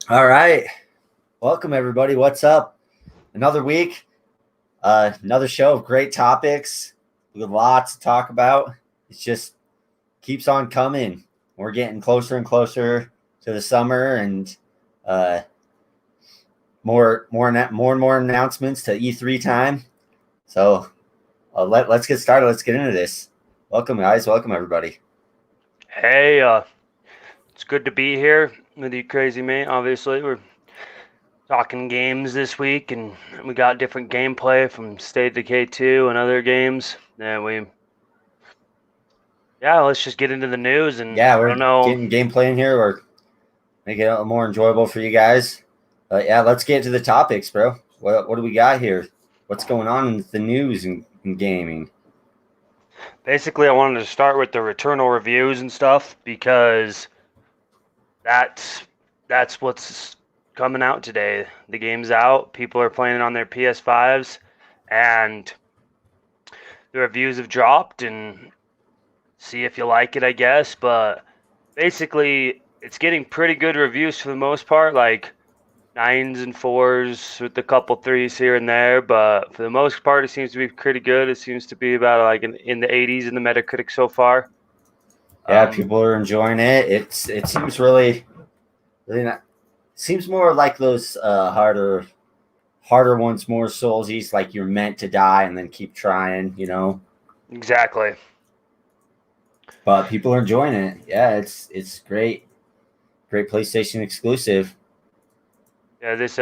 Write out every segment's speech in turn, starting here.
All right. Welcome, everybody. What's up? Another week, another show of great topics with lots to talk about. It just keeps on coming. We're getting closer and closer to the summer and uh, more and more announcements to E3 time. So let's get started. Let's get into this. Welcome, guys. Welcome, everybody. Hey, it's good to be here with you, crazy mate. Obviously, we're talking games this week, and we got different gameplay from State of Decay 2 and other games. Let's just get into the news. And Yeah, I we're don't know, getting gameplay in here. We're making it more enjoyable for you guys. Yeah, let's get to the topics, bro. What do we got here? What's going on in the news and gaming? basically, I wanted to start with the Returnal reviews and stuff because that's that's what's coming out today. The game's out. People are playing it on their PS5s, and the reviews have dropped. And see if you like it, I guess. But basically, it's getting pretty good reviews for the most part, like nines and fours with a couple threes here and there. But for the most part, it seems to be pretty good. It seems to be about like in the 80s in the Metacritic so far. Yeah, Um, people are enjoying it. It seems really not. Seems more like those harder ones, more soulsies. Like you're meant to die and then keep trying, exactly. But people are enjoying it. Yeah, it's great. Great PlayStation exclusive. Yeah, this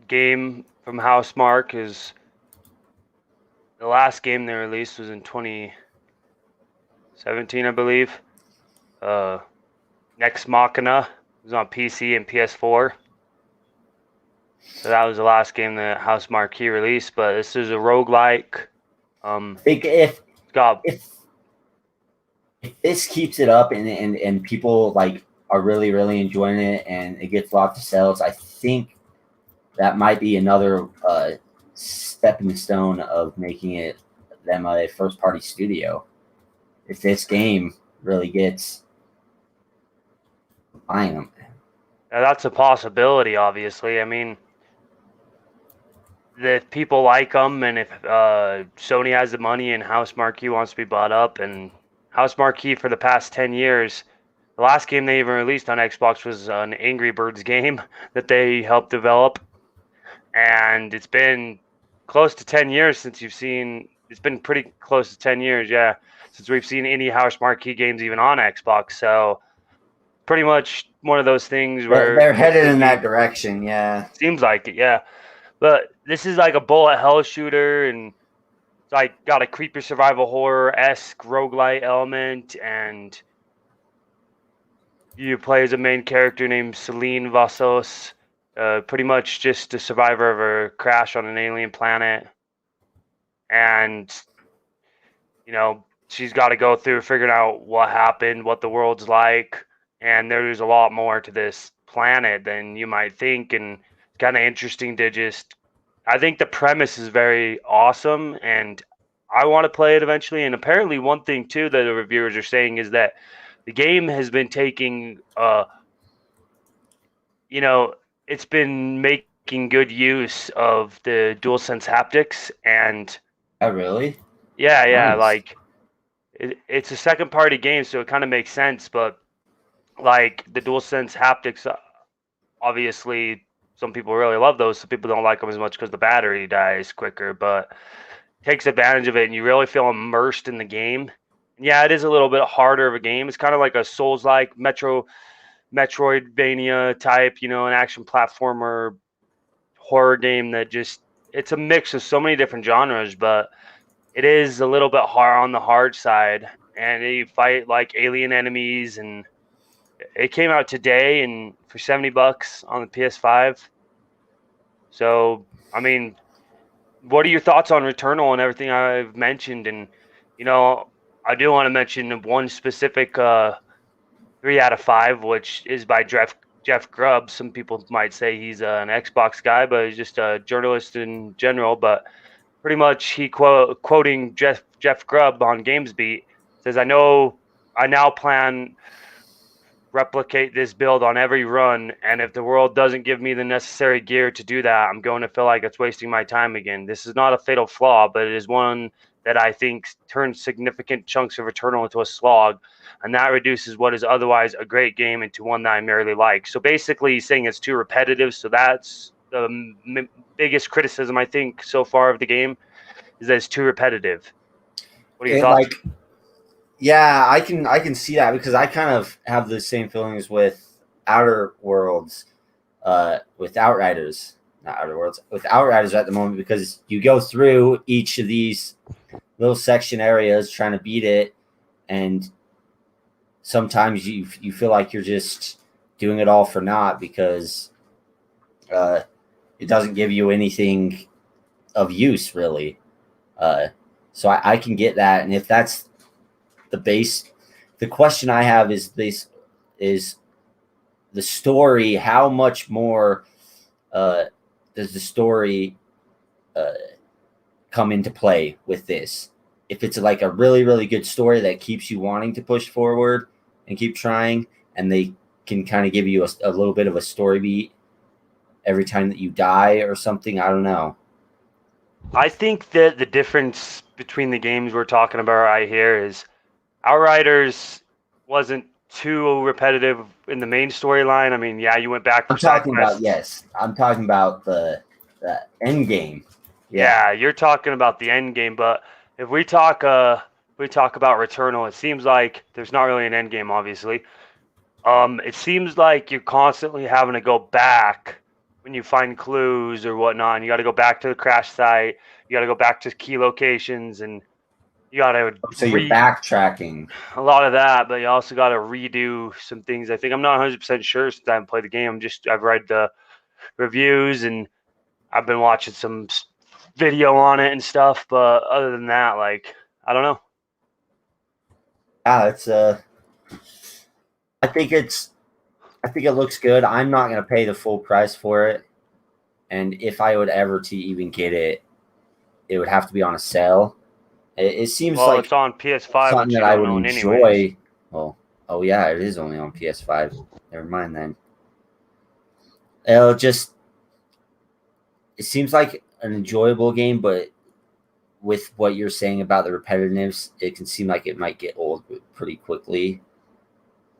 game from Housemark is the last game they released was in 2017, I believe. Uh, Next Machina was on PC and PS4. So that was the last game that House Marquee released, but this is a roguelike. I think if It's got if if this keeps it up and people like are really enjoying it and it gets lots of sales, I think that might be another stepping stone of making it them a first party studio. If this game really gets buying them, that's a possibility, obviously. I mean, if people like them, and if Sony has the money and House Marquee wants to be bought up, and House Marquee for the past 10 years, the last game they even released on Xbox was an Angry Birds game that they helped develop, and it's been close to 10 years since you've seen. It's been pretty close to 10 years, yeah, since we've seen any House Marquee games even on Xbox. So pretty much one of those things where they're they're headed in that thinking, direction. Yeah, seems like it, yeah. But this is like a bullet hell shooter, and it's like got a creepy survival horror esque roguelite element, and you play as a main character named Celine Vassos, pretty much just a survivor of a crash on an alien planet, and she's got to go through figuring out what happened, what the world's like, and there's a lot more to this planet than you might think, and it's kind of interesting to just. I think the premise is very awesome, and I want to play it eventually. And apparently, one thing too that the reviewers are saying is that the game has been taking, you know, it's been making good use of the DualSense haptics, and yeah, really yeah, nice. like it's a second party game, so it kind of makes sense. But like the DualSense haptics, obviously, some people really love those. Some people don't like them as much because the battery dies quicker, but takes advantage of it, and you really feel immersed in the game. And yeah, it is a little bit harder of a game. It's kind of like a Souls-like Metroidvania type, an action platformer horror game that just it's a mix of so many different genres, but it is a little bit hard on the hard side, and you fight like alien enemies. And it came out today and for $70 on the PS5. So I mean, what are your thoughts on Returnal and everything I've mentioned? And you know, I do want to mention one specific 3 out of 5, which is by Jeff Grubb. Some people might say he's an Xbox guy, but he's just a journalist in general. But pretty much he quoting Jeff Grubb on GamesBeat says, I now plan replicate this build on every run, and if the world doesn't give me the necessary gear to do that, I'm going to feel like it's wasting my time again. This is not a fatal flaw, but it is one that I think turns significant chunks of Returnal into a slog, and that reduces what is otherwise a great game into one that I merely like. So basically, he's saying it's too repetitive. So that's the biggest criticism I think so far of the game, is that it's too repetitive. What are your It thoughts? like, yeah, I can see that because I kind of have the same feelings with Outer Worlds, with Outriders, not Outer Worlds, with Outriders at the moment, because you go through each of these little section areas trying to beat it, and sometimes you feel like you're just doing it all for naught because uh, it doesn't give you anything of use really. Uh, so I can get that, and if that's the base, the question I have is this: is the story? How much more uh, does the story uh, come into play with this? If it's like a really really good story that keeps you wanting to push forward and keep trying, and they can kind of give you a little bit of a story beat every time that you die or something. I don't know. I think that the difference between the games we're talking about right here is Outriders wasn't too repetitive in the main storyline. I mean, yeah, you went back for I'm side talking about, quests. yes. I'm talking about the end game. Yeah. Yeah, you're talking about the end game, but if we talk about Returnal, it seems like there's not really an end game, obviously. It seems like you're constantly having to go back when you find clues or whatnot, and you got to go back to the crash site. You got to go back to key locations, and you got to So you're backtracking. a lot of that, but you also got to redo some things. I think I'm not 100% sure since I haven't played the game. I've read the reviews and I've been watching some video on it and stuff. But other than that, like, I don't know. Yeah, it's I think it's I think it looks good. I'm not gonna pay the full price for it. And if I would ever to even get it, it would have to be on a sale. It seems Well, like it's on PS5, something which that you I don't would own anyways. enjoy. Well, oh yeah, it is only on PS5. Never mind then. It'll just it seems like an enjoyable game, but with what you're saying about the repetitiveness, it can seem like it might get old pretty quickly,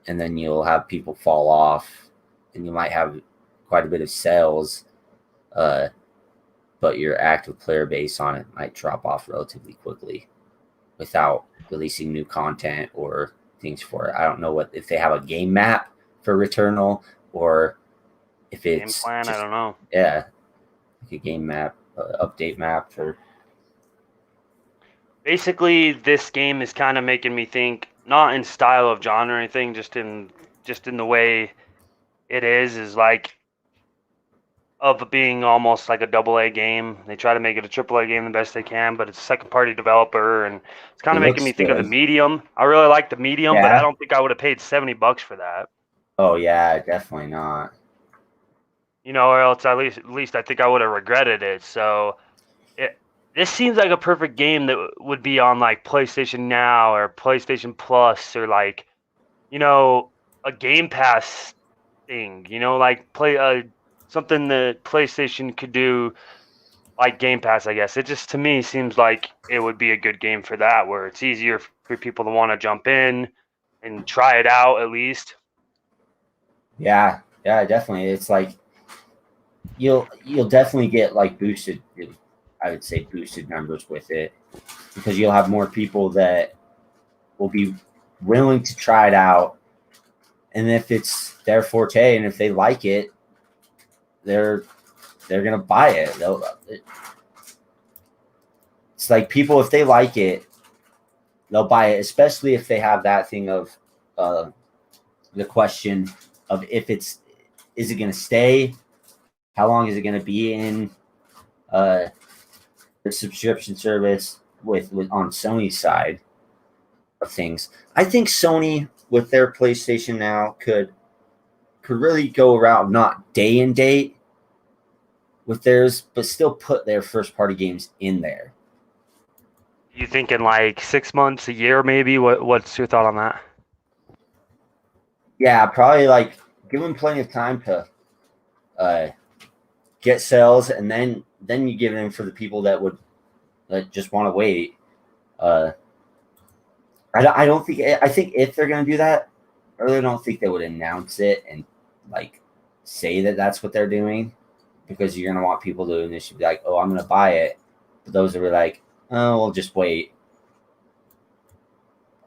and then you'll have people fall off, and you might have quite a bit of sales, uh, but your active player base on it might drop off relatively quickly without releasing new content or things for it. I don't know what if they have a game map for Returnal or if Game it's plan, I just, don't know. yeah, like a game map, update map for. Basically, this game is kind of making me think, not in style of genre or anything, just in the way it is like of being almost like a double A game. They try to make it a triple A game the best they can, but it's a second party developer, and it's kind It of making looks me think of the good. medium. I really like the medium, but I Yeah. don't think I would have paid $70 for that. Oh yeah, definitely not. You know, or else at least I think I would have regretted it. So it this seems like a perfect game that would be on like PlayStation Now or PlayStation Plus or like, you know, a Game Pass thing. You know, like play something that PlayStation could do like Game Pass, I guess. It just to me seems like it would be a good game for that, where it's easier for people to want to jump in and try it out at least. Yeah, yeah, definitely. It's like you'll definitely get like boosted. I would say boosted numbers with it because you'll have more people that will be willing to try it out, and if it's their forte and if they like it, they're they're gonna buy it. It's like people if they like it, they'll buy it, especially if they have that thing of uh, the question of if it's is it gonna stay, how long is it gonna be in uh, the subscription service with on Sony's side of things. I think Sony with their PlayStation Now could really go around not day and date with theirs, but still put their first party games in there. You think in like 6 months, a year, maybe? What's your thought on that? Yeah, probably like give them plenty of time to uh, get sales, and then you give it in for the people that just want to wait. Uh, I don't think I think if they're gonna do that, I really don't think they would announce it and like say that that's what they're doing, because you're gonna want people to initially be like, oh, I'm gonna buy it. But those that were like, oh, we'll just wait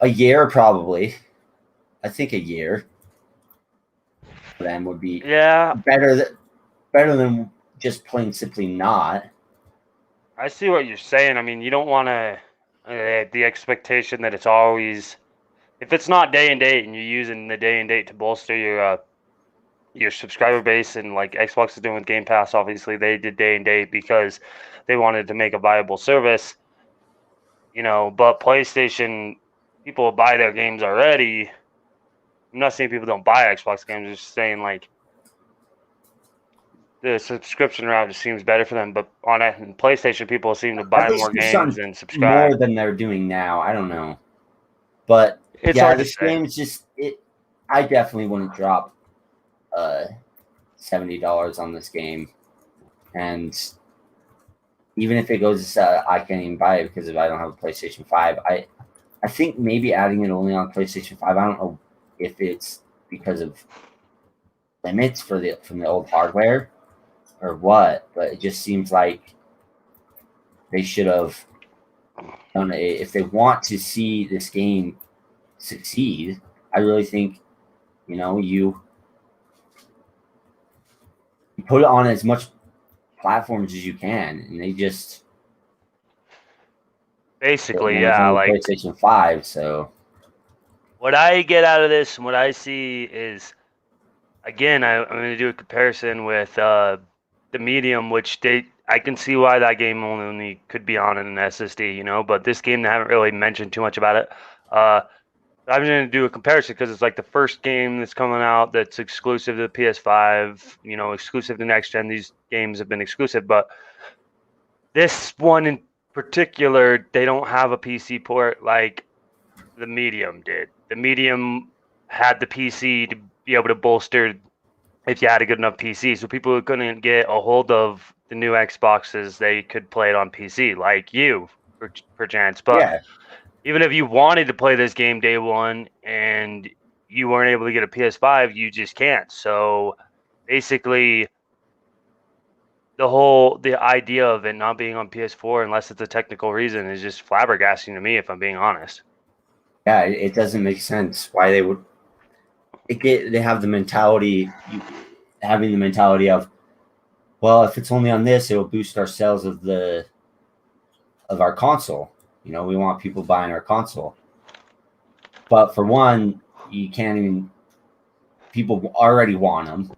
a year probably. I think a year for them would be Yeah, better than just plain simply not. I see what you're saying. I mean, you don't want to the expectation that it's always if it's not day and date and you're using the day and date to bolster your subscriber base, and like Xbox is doing with Game Pass, obviously they did day and date because they wanted to make a viable service, but PlayStation people buy their games already. I'm not saying people don't buy Xbox games, I'm just saying like the subscription route just seems better for them. But on it, PlayStation, people seem to At buy least more we've games done than subscribe. more than they're doing now. I don't know, but It's yeah, hard to this say. game is just it. I definitely wouldn't drop uh $70 on this game, and even if it goes, I can't even buy it because if I don't have a PlayStation 5, I think maybe adding it only on PlayStation 5. I don't know if it's because of limits for the from the old hardware or what, but it just seems like they should have done it if they want to see this game succeed. I really think you put it on as much platforms as you can, and they just Basically, when it's yeah. only Like PlayStation 5. So what I get out of this and what I see is, again, I'm going to do a comparison with the Medium, which I can see why that game only could be on an SSD, but this game they haven't really mentioned too much about it. Uh, I'm going to do a comparison because it's like the first game that's coming out that's exclusive to the PS5, exclusive to next gen. These games have been exclusive, but this one in particular, they don't have a PC port like the Medium did. The Medium had the PC to be able to bolster if you had a good enough PC. So people who couldn't get a hold of the new Xboxes, they could play it on PC, like you, perchance. But yeah, even if you wanted to play this game day one and you weren't able to get a PS5, you just can't. So basically, the idea of it not being on PS4 unless it's a technical reason is just flabbergasting to me, if I'm being honest. yeah, it doesn't make sense why they would. They have the mentality, having the mentality of, well, if it's only on this, it will boost our sales of our console. We want people buying our console. But for one, you can't even. People already want them,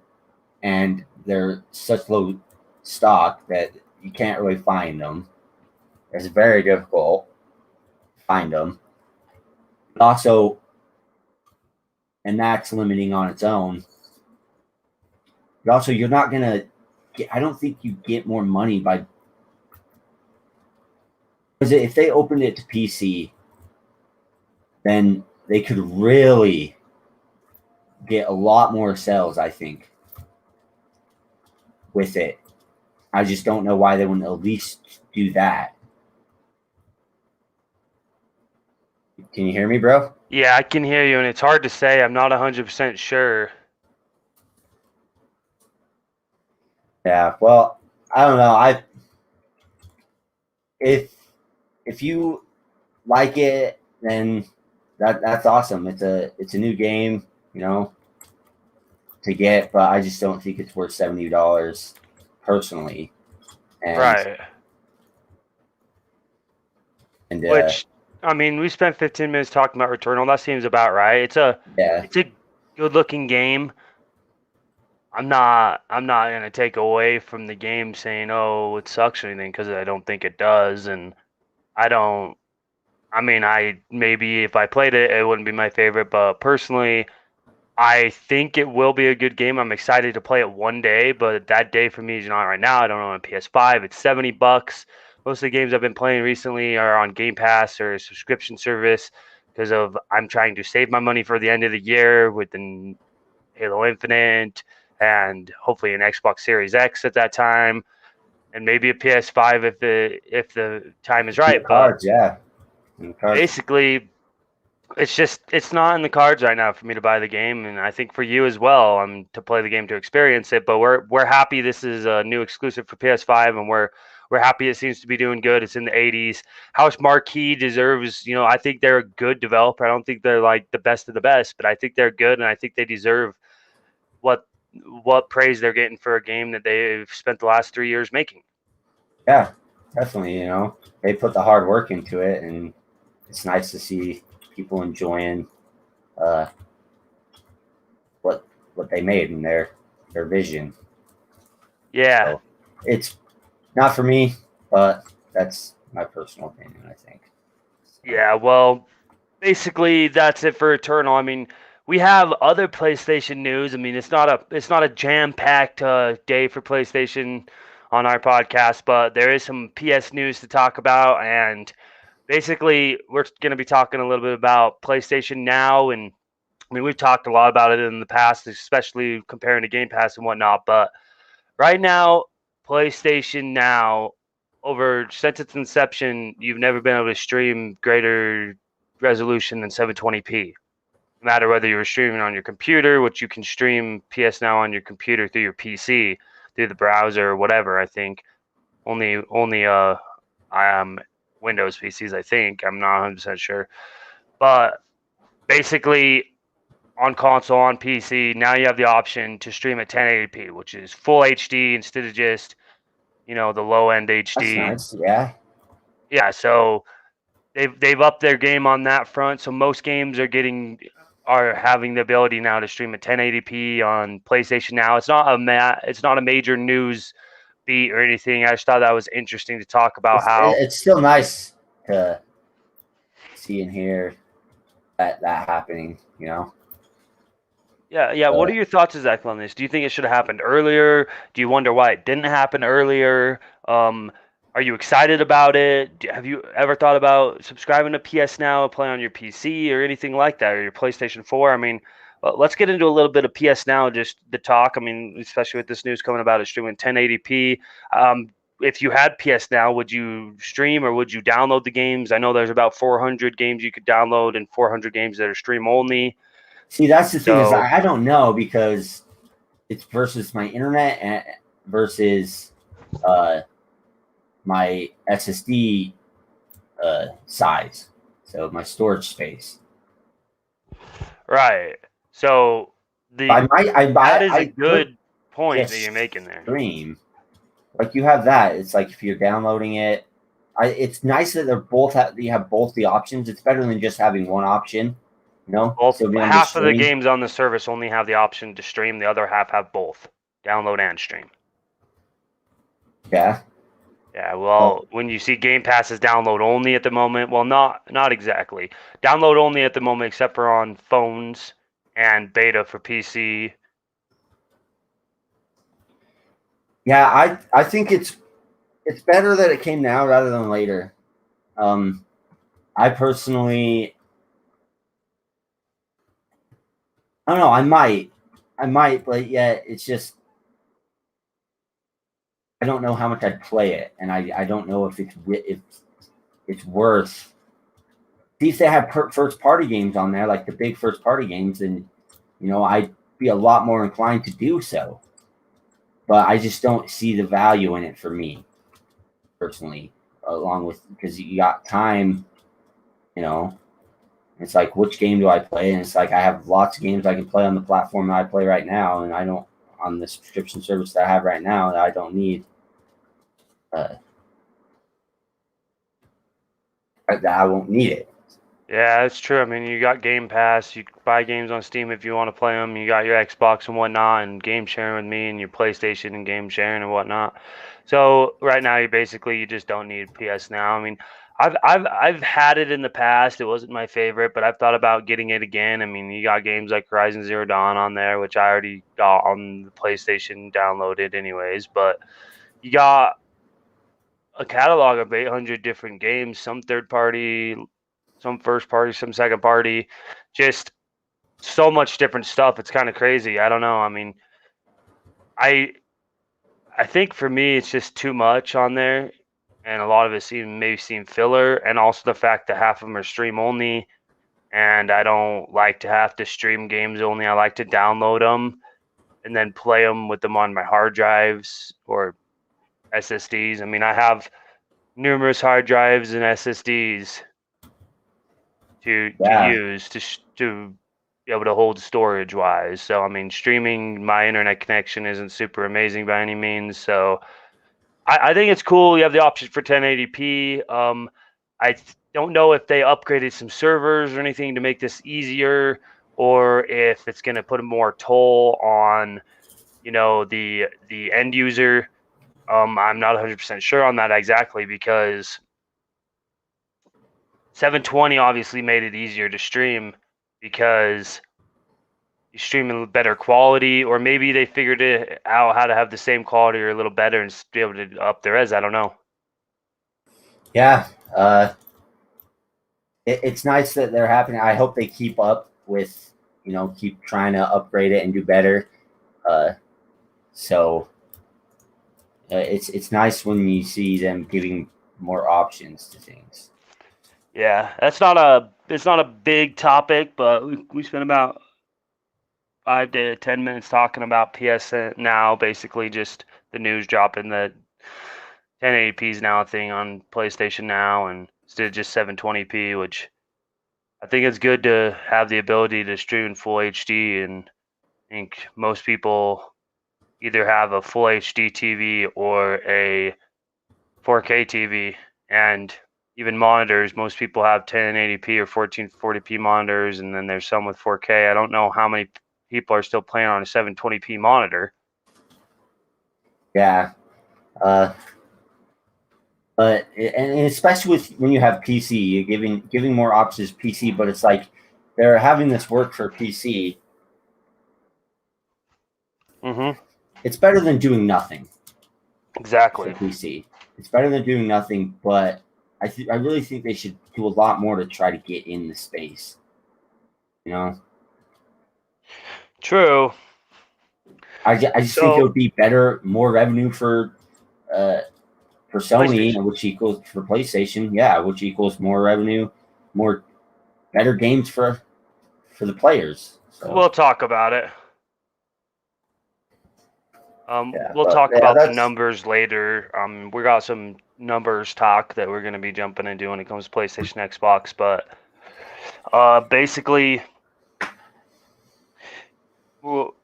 and they're such low stock that you can't really find them. It's very difficult to find them. But also, and that's limiting on its own. But also, you're not gonna get. I don't think you get more money by because if they opened it to PC, then they could really get a lot more sales. I think with it. I just don't know why they wouldn't at least do that. Can you hear me, bro? Yeah, I can hear you, and it's hard to say. I'm not 100% sure. Yeah. Well, I don't know. If if you like it, then that's awesome. It's a new game, to get, but I just don't think it's worth $70 personally. And Right. and Which, I mean, we spent 15 minutes talking about Returnal. That seems about right. yeah, It's a good-looking game. I'm not gonna take away from the game saying, oh, it sucks or anything, because I don't think it does, and I don't. I mean, I maybe if I played it, it wouldn't be my favorite, but personally, I think it will be a good game. I'm excited to play it one day, but that day for me is not right now. I don't own a PS5. It's $70. Most of the games I've been playing recently are on Game Pass or a subscription service. because of I'm trying to save my money for the end of the year with the Halo Infinite and hopefully an Xbox Series X at that time, and maybe a PS5 if the time is right. But Cards, yeah. And cards. basically, it's not in the cards right now for me to buy the game, and I think for you as well, to play the game to experience it. But we're happy this is a new exclusive for PS5, and we're happy it seems to be doing good. It's in the 80s. House Marquee deserves, I think they're a good developer. I don't think they're like the best of the best, but I think they're good, and I think they deserve what what praise they're getting for a game that they've spent the last 3 years making. Yeah, definitely. They put the hard work into it, and it's nice to see people enjoying uh, what they made and their vision. Yeah. So it's not for me, but that's my personal opinion, I think. So, Yeah, well, basically that's it for Returnal. I mean, we have other PlayStation news. I mean, it's not a jam-packed day for PlayStation on our podcast, but there is some PS news to talk about, and basically we're going to be talking a little bit about PlayStation Now, and I mean we've talked a lot about it in the past, especially comparing to Game Pass and whatnot. But right now, PlayStation Now, over since its inception, you've never been able to stream greater resolution than 720p. No matter whether you're streaming on your computer, which you can stream PS Now on your computer through your PC, through the browser or whatever. I think only Windows PCs. I think I'm not 100% sure, but basically on console, on PC, now you have the option to stream at 1080p, which is full HD instead of just, the low end that's HD. nice. Yeah. Yeah, so they've upped their game on that front. So most games are having the ability now to stream at 1080p on PlayStation Now. It's not a major news beat or anything. I just thought that was interesting to talk about how. It's still nice to see and hear that happening. Yeah, yeah. What are your thoughts exactly on this? Do you think it should have happened earlier? Do you wonder why it didn't happen earlier? Are you excited about it? Have you ever thought about subscribing to PS Now, play on your PC or anything like that, or your PlayStation 4? I mean, let's get into a little bit of PS Now, just the talk. I mean, especially with this news coming about it streaming 1080p. If you had PS Now, would you stream or would you download the games? I know there's about 400 games you could download and 400 games that are stream only. See, that's the thing is So I don't know because it's versus my internet and versus uh, my SSD size, so my storage space. right. So that is a I could good point that just you're making there. stream. Like you have that. It's like if you're downloading it, it's nice that you have both the options. It's better than just having one option. Both So being able to half of the stream. games on the service only have the option to stream. The other half have both download and stream. Yeah. Yeah, well, when you see Game Pass is download only at the moment, well, not exactly. Download only at the moment, except for on phones and beta for PC. Yeah, I think it's better that it came now rather than later. I personally, I don't know. I might, but yet it's just I don't know how much I'd play it, and I don't know if it's worth. See if they have first party games on there, like the big first party games, and I'd be a lot more inclined to do so. But I just don't see the value in it for me personally. Along with because you got time, it's like which game do I play, and it's like I have lots of games I can play on the platform that I play right now, and I don't on the subscription service that I have right now that I don't need. That I won't need it. Yeah, that's true. I mean, you got Game Pass. You can buy games on Steam if you want to play them. You got your Xbox and whatnot, and game sharing with me, and your PlayStation and game sharing and whatnot. So right now, you just don't need PS Now. I mean, I've had it in the past. It wasn't my favorite, but I've thought about getting it again. I mean, you got games like Horizon Zero Dawn on there, which I already got on the PlayStation downloaded anyways. But you got a catalog of 800 different games, some third party, some first party, some second party, just so much different stuff. It's kind of crazy. I don't know. I mean, I I think for me it's just too much on there, and a lot of it maybe seem filler, and also the fact that half of them are stream only, and I don't like to have to stream games only. I like to download them and then play them with them on my hard drives or SSDs. I mean, I have numerous hard drives and SSDs to Yeah, use to be able to hold storage wise. So I mean, streaming, my internet connection isn't super amazing by any means. So I think it's cool. You have the option for 1080p. I don't know if they upgraded some servers or anything to make this easier, or if it's going to put a more toll on the end user. I'm not 100% sure on that exactly, because 720 obviously made it easier to stream because you stream in better quality, or maybe they figured it out how to have the same quality or a little better and be able to up their res. I don't know. yeah. It's nice that they're happening. I hope they keep up with, keep trying to upgrade it and do better. Uh, so it's nice when you see them giving more options to things. Yeah, it's not a big topic, but we spent about 5 to 10 minutes talking about PSN now, basically just the news dropping that 1080p is now a thing on PlayStation Now, and instead of just 720p, which I think it's good to have the ability to stream in full HD. And I think most people either have a full HD TV or a 4K TV, and even monitors. Most people have 1080p or 1440p monitors, and then there's some with 4K. I don't know how many people are still playing on a 720p monitor. Yeah. But and especially with when you have PC, you're giving more options PC, but it's like they're having this work for PC. Mm-hmm. It's better than doing nothing for Exactly. PC. It's better than doing nothing, but I really think they should do a lot more to try to get in the space. You know, True. I just think it So would be better, more revenue uh, for Sony, PlayStation. which equals for PlayStation. Yeah, which equals more revenue, more better games for the players. So We'll talk about it. yeah, We'll but talk yeah, about the that's numbers later. We got some numbers talk that we're going to be jumping into when it comes to PlayStation, Xbox, but basically,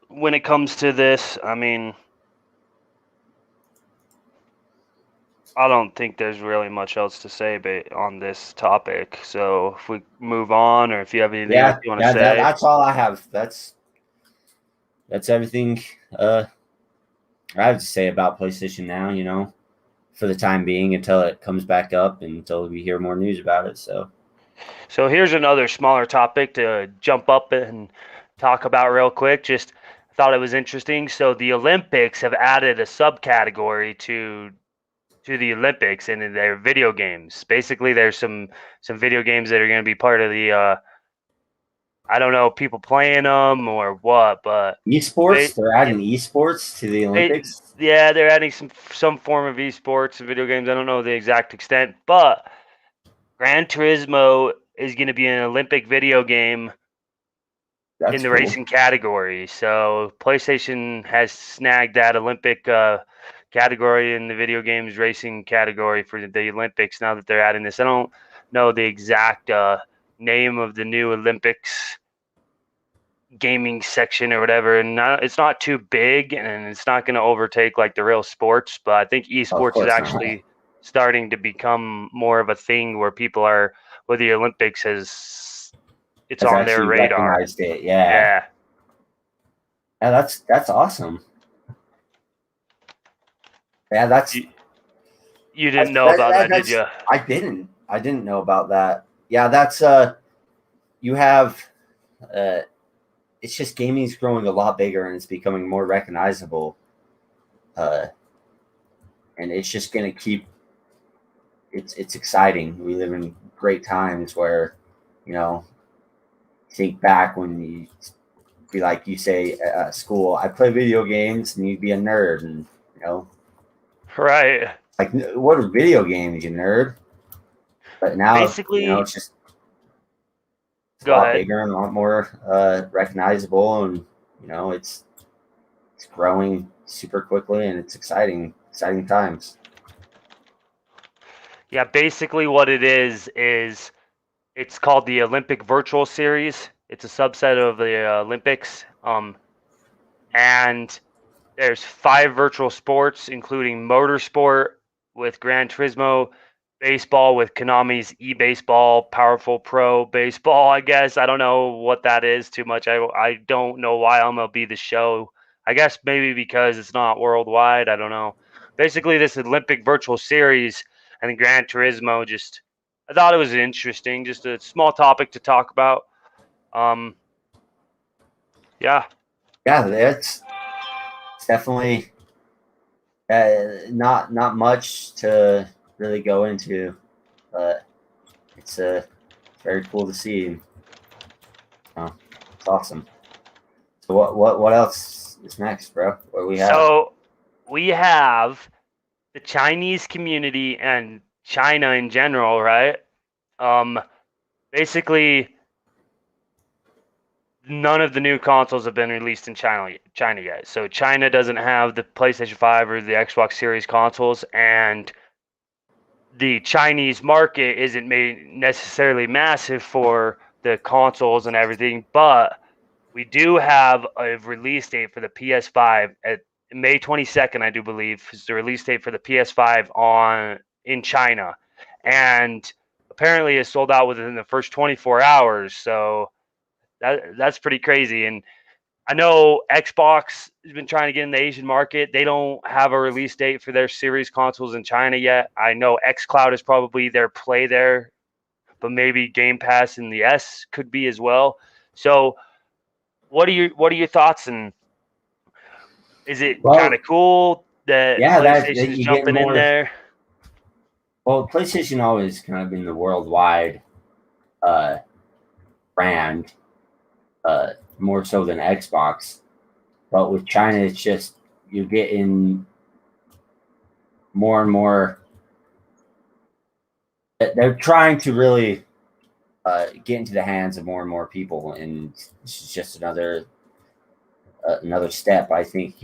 when it comes to this, I mean, I don't think there's really much else to say on this topic. So if we move on, or if you have anything else yeah, you want to yeah. say. That's all I have. That's everything. I have to say about PlayStation Now. For the time being, until it comes back up and until we hear more news about it. So here's another smaller topic to jump up and talk about real quick. Just thought it was interesting. So the Olympics have added a subcategory to the Olympics in their video games. Basically, there's some video games that are going to be part of the I don't know, people playing them or what, but they Esports, they're adding esports to the they Olympics. yeah, they're adding some form of esports and video games. I don't know the exact extent, but Gran Turismo is going to be an Olympic video game in That's the cool. racing category. So PlayStation has snagged that Olympic category in the video games racing category for the Olympics. Now that they're adding this, I don't know the exact name of the new Olympics gaming section or whatever, and it's not too big, and it's not going to overtake like the real sports. But I think Of esports is course not. actually starting to become more of a thing where people are, where the Olympics has, it's Has on their actually radar. recognized it. Yeah, Yeah. yeah. That's awesome. Yeah, that's You I, didn't know about that, did that's you? I didn't know about that. Yeah, that's you have uh it's just gaming's growing a lot bigger and it's becoming more recognizable. Uh and it's just gonna keep it's exciting. We live in great times where you know, think back when you be like, you say at school, I play video games, and you'd be a nerd, and you know, Right. like, what are video games, you nerd? But now, Basically, it's just a go lot ahead. bigger and a lot more recognizable, and it's growing super quickly, and it's exciting times. Yeah, basically what it is it's called the Olympic Virtual Series. It's a subset of the Olympics. And there's 5 virtual sports, including motorsport with Gran Turismo, baseball with Konami's e-baseball, Powerful Pro Baseball. I guess I don't know what that is too much. I don't know why MLB the Show. I guess maybe because it's not worldwide. I don't know. Basically, this Olympic Virtual Series and Gran Turismo. Just I thought it was interesting. Just a small topic to talk about. Um, yeah, Yeah, it's definitely not much to really go into, but it's very cool to see. It's awesome. So what else is next, bro? What do we have? so we have the Chinese community and China in general, right? Um, basically, none of the new consoles have been released in China yet. So China doesn't have the PlayStation 5 or the Xbox Series consoles, and the Chinese market isn't made necessarily massive for the consoles and everything, but we do have a release date for the PS5 at May 22nd, I do believe, is the release date for the PS5 in China. And apparently it's sold out within the first 24 hours. So that's pretty crazy. And I know Xbox has been trying to get in the Asian market. They don't have a release date for their series consoles in China yet. I know xCloud is probably their play there, but maybe Game Pass in the S could be as well. So what are your thoughts, and is it kind Well, of cool that yeah, that PlayStation's you get jumping in more. there? Well, PlayStation always kind of been the worldwide uh, brand, more so than Xbox. But with China, it's just you're getting more and more. They're trying to really get into the hands of more and more people, and this is just another step. I think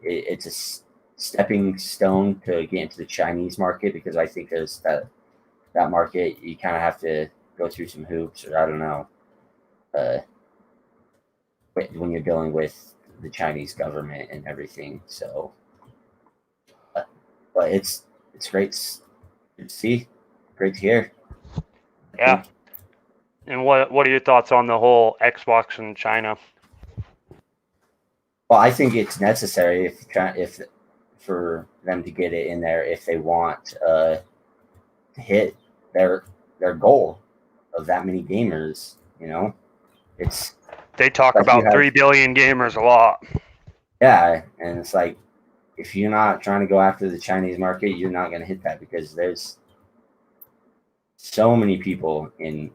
it's a stepping stone to get into the Chinese market, because I think there's that market you kind of have to go through some hoops, or I don't know, uh, when you're dealing with the Chinese government and everything. So, uh, but it's great to see, great to hear. I Yeah. think. And what are your thoughts on the whole Xbox in China? Well, I think it's necessary if for them to get it in there if they want to hit their goal of that many gamers. It's They talk like you about have 3 billion gamers a lot. yeah, and it's like if you're not trying to go after the Chinese market, you're not going to hit that, because there's so many people in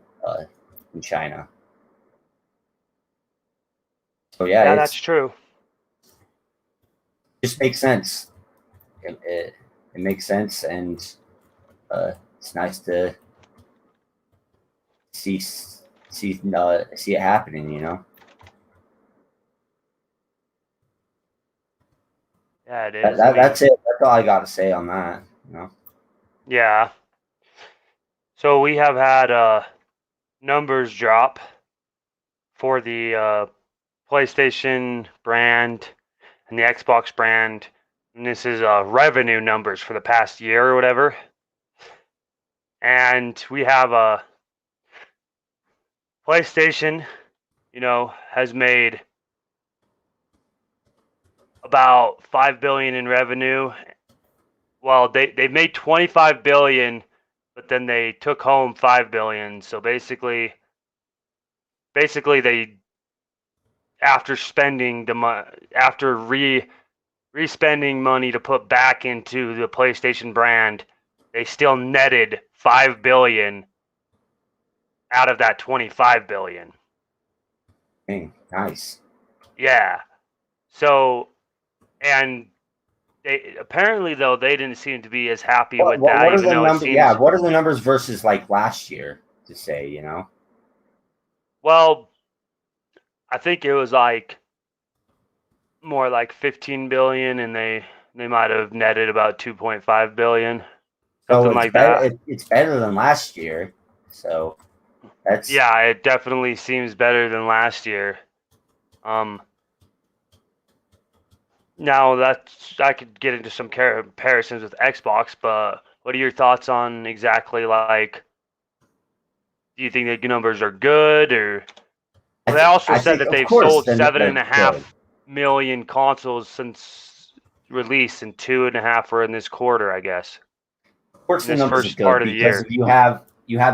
China. So yeah, Yeah, that's it's true. just makes sense. It makes sense, and it's nice to see it happening. Yeah, it That, is. I that mean, that's it. That's all I got to say on that. yeah. So we have had numbers drop for the PlayStation brand and the Xbox brand. And this is revenue numbers for the past year or whatever. And we have a PlayStation, has made about 5 billion in revenue. Well, they made 25 billion, but then they took home 5 billion. So basically they after spending after re-spending money to put back into the PlayStation brand, they still netted 5 billion, out of that 25 billion. Dang, nice. Yeah. So, and they apparently though they didn't seem to be as happy with that, What are even the though it numbers? Yeah, seems what are the numbers versus like last year to say? You know, well. I think it was like more like 15 billion, and they might have netted about 2.5 billion, so something it's like better. that. It's better than last year. So that's Yeah, it definitely seems better than last year. Um, Now that's I could get into some comparisons with Xbox, but what are your thoughts on exactly like? Do you think the numbers are good, or well, they also I said think that of they've course sold then seven and they're a good. half million consoles since release, and 2.5 were in this quarter, I guess, Of course in the this numbers are first good part of the because year. if you have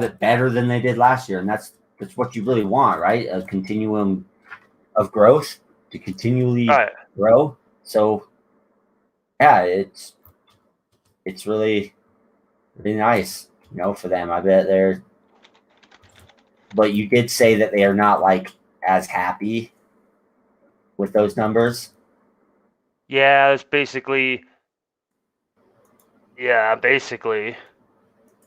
it better than they did last year, and that's what you really want, right? A continuum of growth to continually Right. grow. So yeah, it's really really nice, you know, for them. I bet they're. But you did say that they are not like as happy with those numbers. Yeah, it's basically yeah, basically.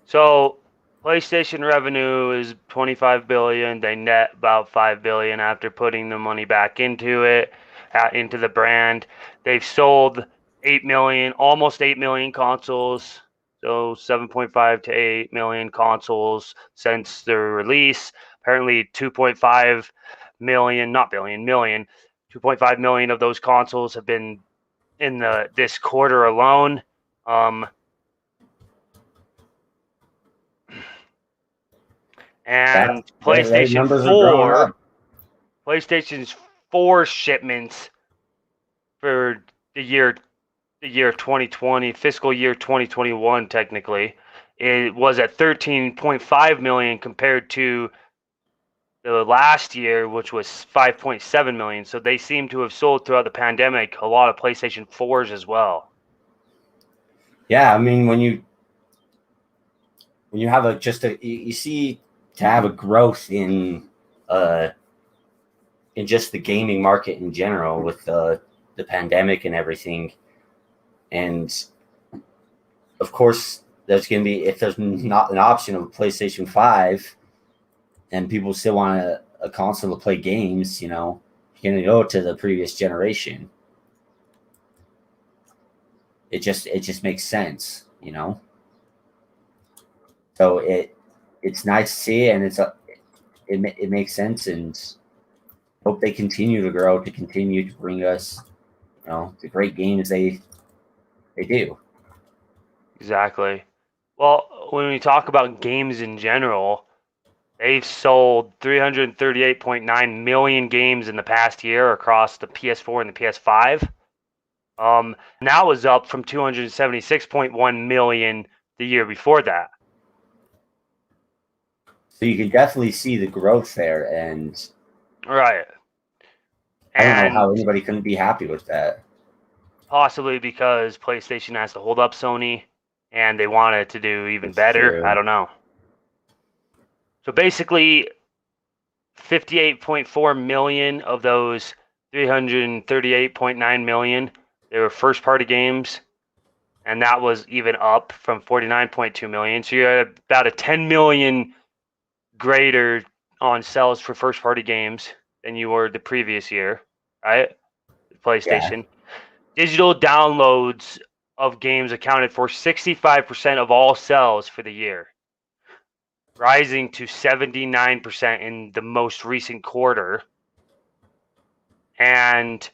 So PlayStation revenue is 25 billion. They net about 5 billion after putting the money back into it, into the brand. They've sold 8 million, almost 8 million consoles. So 7.5 to 8 million consoles since their release. Apparently 2.5 million, not billion, million, 2.5 million of those consoles have been in this quarter alone. Um, That and their PlayStation numbers are growing 4, up. PlayStation's 4 shipments for the year 2020, fiscal year 2021 technically, it was at 13.5 million compared to the last year, which was 5.7 million. So they seem to have sold throughout the pandemic a lot of PlayStation 4s as well. Yeah, I mean when you have a just a you see to have a growth uh in just the gaming market in general with the pandemic and everything, and of course there's going to be if there's not an option of a PlayStation 5 and people still want a console to play games, you know, you're going to go to the previous generation. It just makes sense, you know. So it's nice to see, and it makes sense, and hope they continue to grow to continue to bring us, you know, the great games they do. Exactly. Well, when we talk about games in general, they've sold 338.9 million games in the past year across the PS4 and the PS5. And that was up from 276.1 million the year before that. So you can definitely see the growth there, and Right. I don't know how And anybody couldn't be happy with that. possibly because PlayStation has to hold up Sony and they want it to do even It's better. I true. don't know. So basically, 58.4 million of those 338.9 million, they were first party games, and that was even up from 49.2 million. So you're at about a 10 million greater on sales for first party games than you were the previous year, right? Yeah. PlayStation. Digital downloads of games accounted for 65% of all sales for the year, rising to 79% in the most recent quarter. And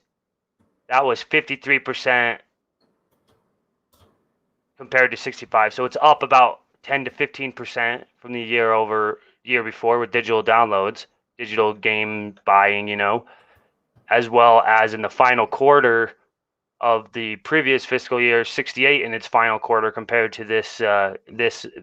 that was 53% compared to 65. So it's up about 10 to 15% from the year over year before with digital downloads, digital game buying, you know, as well as in the final quarter of the previous fiscal year, 68 in its final quarter compared to this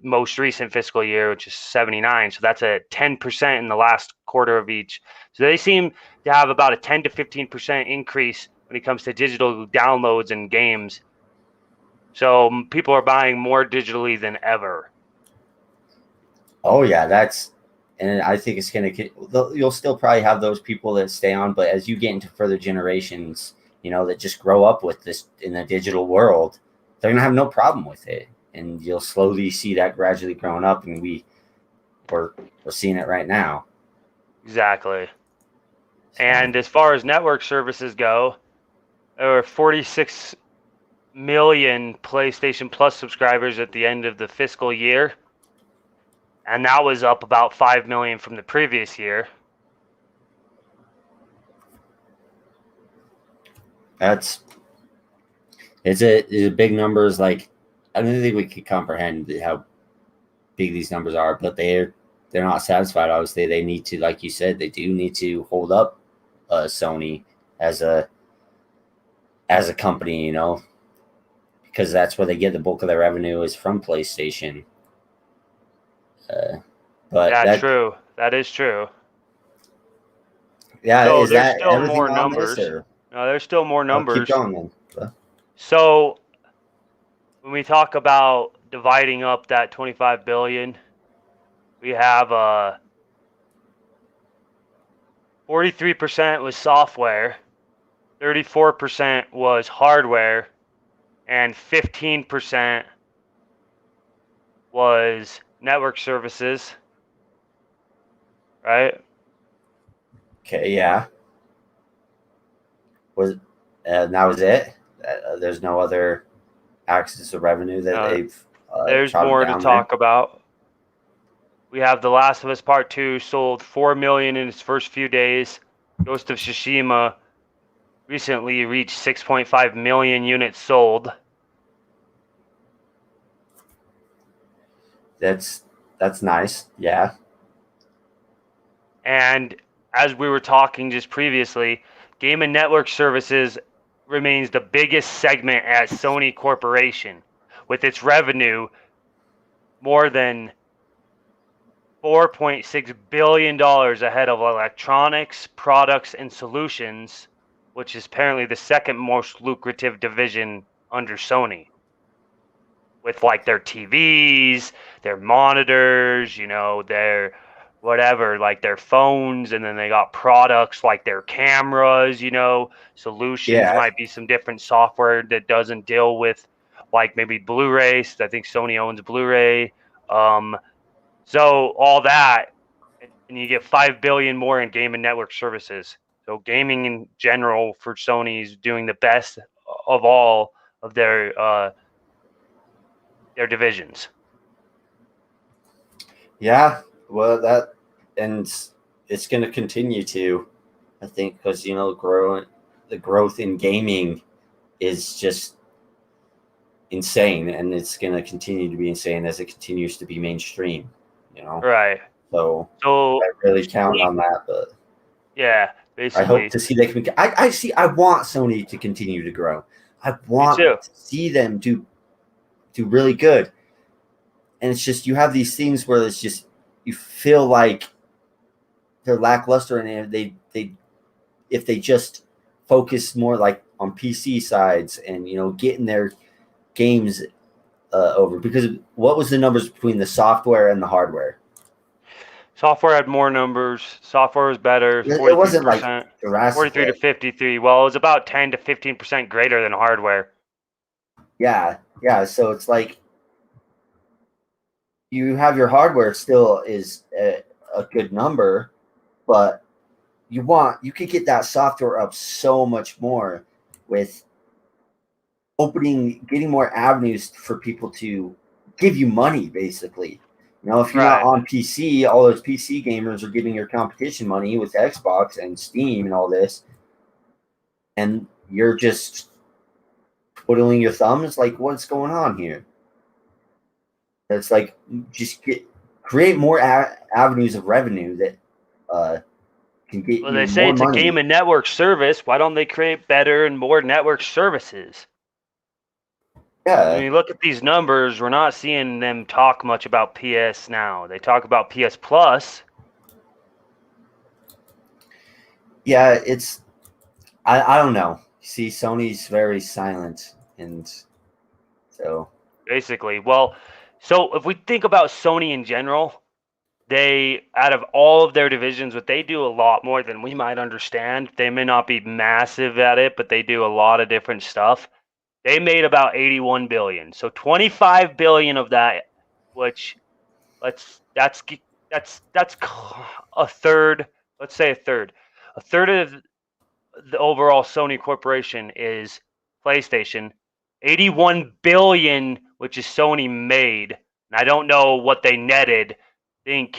most recent fiscal year, which is 79. So that's a 10% in the last quarter of each. So they seem to have about a 10 to 15% increase when it comes to digital downloads and games. So people are buying more digitally than ever. Oh yeah, that's and I think it's going to. You'll still probably have those people that stay on, but as you get into further generations, that just grow up with this in the digital world, they're going to have no problem with it, and you'll slowly see that gradually growing up, and we're seeing it right now. Exactly. So. And as far as network services go, there were 46 million PlayStation Plus subscribers at the end of the fiscal year, and that was up about 5 million from the previous year. It's a big numbers. Like, I don't think we could comprehend how big these numbers are, but they're not satisfied. Obviously, they need to, like you said, they do need to hold up Sony as a company, because that's where they get the bulk of their revenue is from PlayStation. But yeah, true. That is true. Yeah, so is there's that still everything more on this, numbers. or No, there's still more keep numbers. going then? So when we talk about dividing up that 25 billion, we have 43% was software, 34% was hardware, and 15% was network services, right? Okay, yeah. That was it? There's no other axis of revenue that they've There's trotted more to down talk about. We have The Last of Us Part 2 sold 4 million in its first few days. Ghost of Tsushima recently reached 6.5 million units sold. That's nice. Yeah. And as we were talking just previously, game and network services remains the biggest segment at Sony Corporation, with its revenue more than $4.6 billion ahead of electronics, products, and solutions, which is apparently the second most lucrative division under Sony. With like their TVs, their monitors, their whatever, like their phones, and then they got products like their cameras, solutions Yeah. might be some different software that doesn't deal with like maybe Blu-ray. I think Sony owns Blu-ray. So all that, and you get 5 billion more in game and network services. So gaming in general for Sony is doing the best of all of their divisions. Yeah. Well, and it's going to continue to, I think, because the growth in gaming is just insane, and it's going to continue to be insane as it continues to be mainstream. Right. So So I really count on that, but yeah, I hope basically. to see they can. I want Sony to continue to grow. I want too. to see them do really good. And it's just you have these things where it's just you feel like they're lackluster, and they if they just focus more like on PC sides and getting their games over, because what was the numbers between the software and the hardware? Software had more numbers. Software was better. It wasn't like 43%. 43 to drastically. 53. Well, it was about 10 to 15% greater than hardware. Yeah. So it's like you have your hardware still is a good number, but you could get that software up so much more with getting more avenues for people to give you money, basically. If you're not Right. on PC, all those PC gamers are giving your competition money with Xbox and Steam and all this, and you're just twiddling your thumbs like, what's going on here? It's like, just create more avenues of revenue that can get Well, you they say more it's a money. game and network service. Why don't they create better and more network services? Yeah. When you look at these numbers, we're not seeing them talk much about PS now. They talk about PS Plus. Yeah, I don't know. See, Sony's very silent, and so Basically. Well, so if we think about Sony in general, they, out of all of their divisions, what they do a lot more than we might understand. They may not be massive at it, but they do a lot of different stuff. They made about 81 billion. So 25 billion of that, which that's a third, let's say a third. A third of the overall Sony corporation is PlayStation. 81 billion, which is Sony made. And I don't know what they netted. I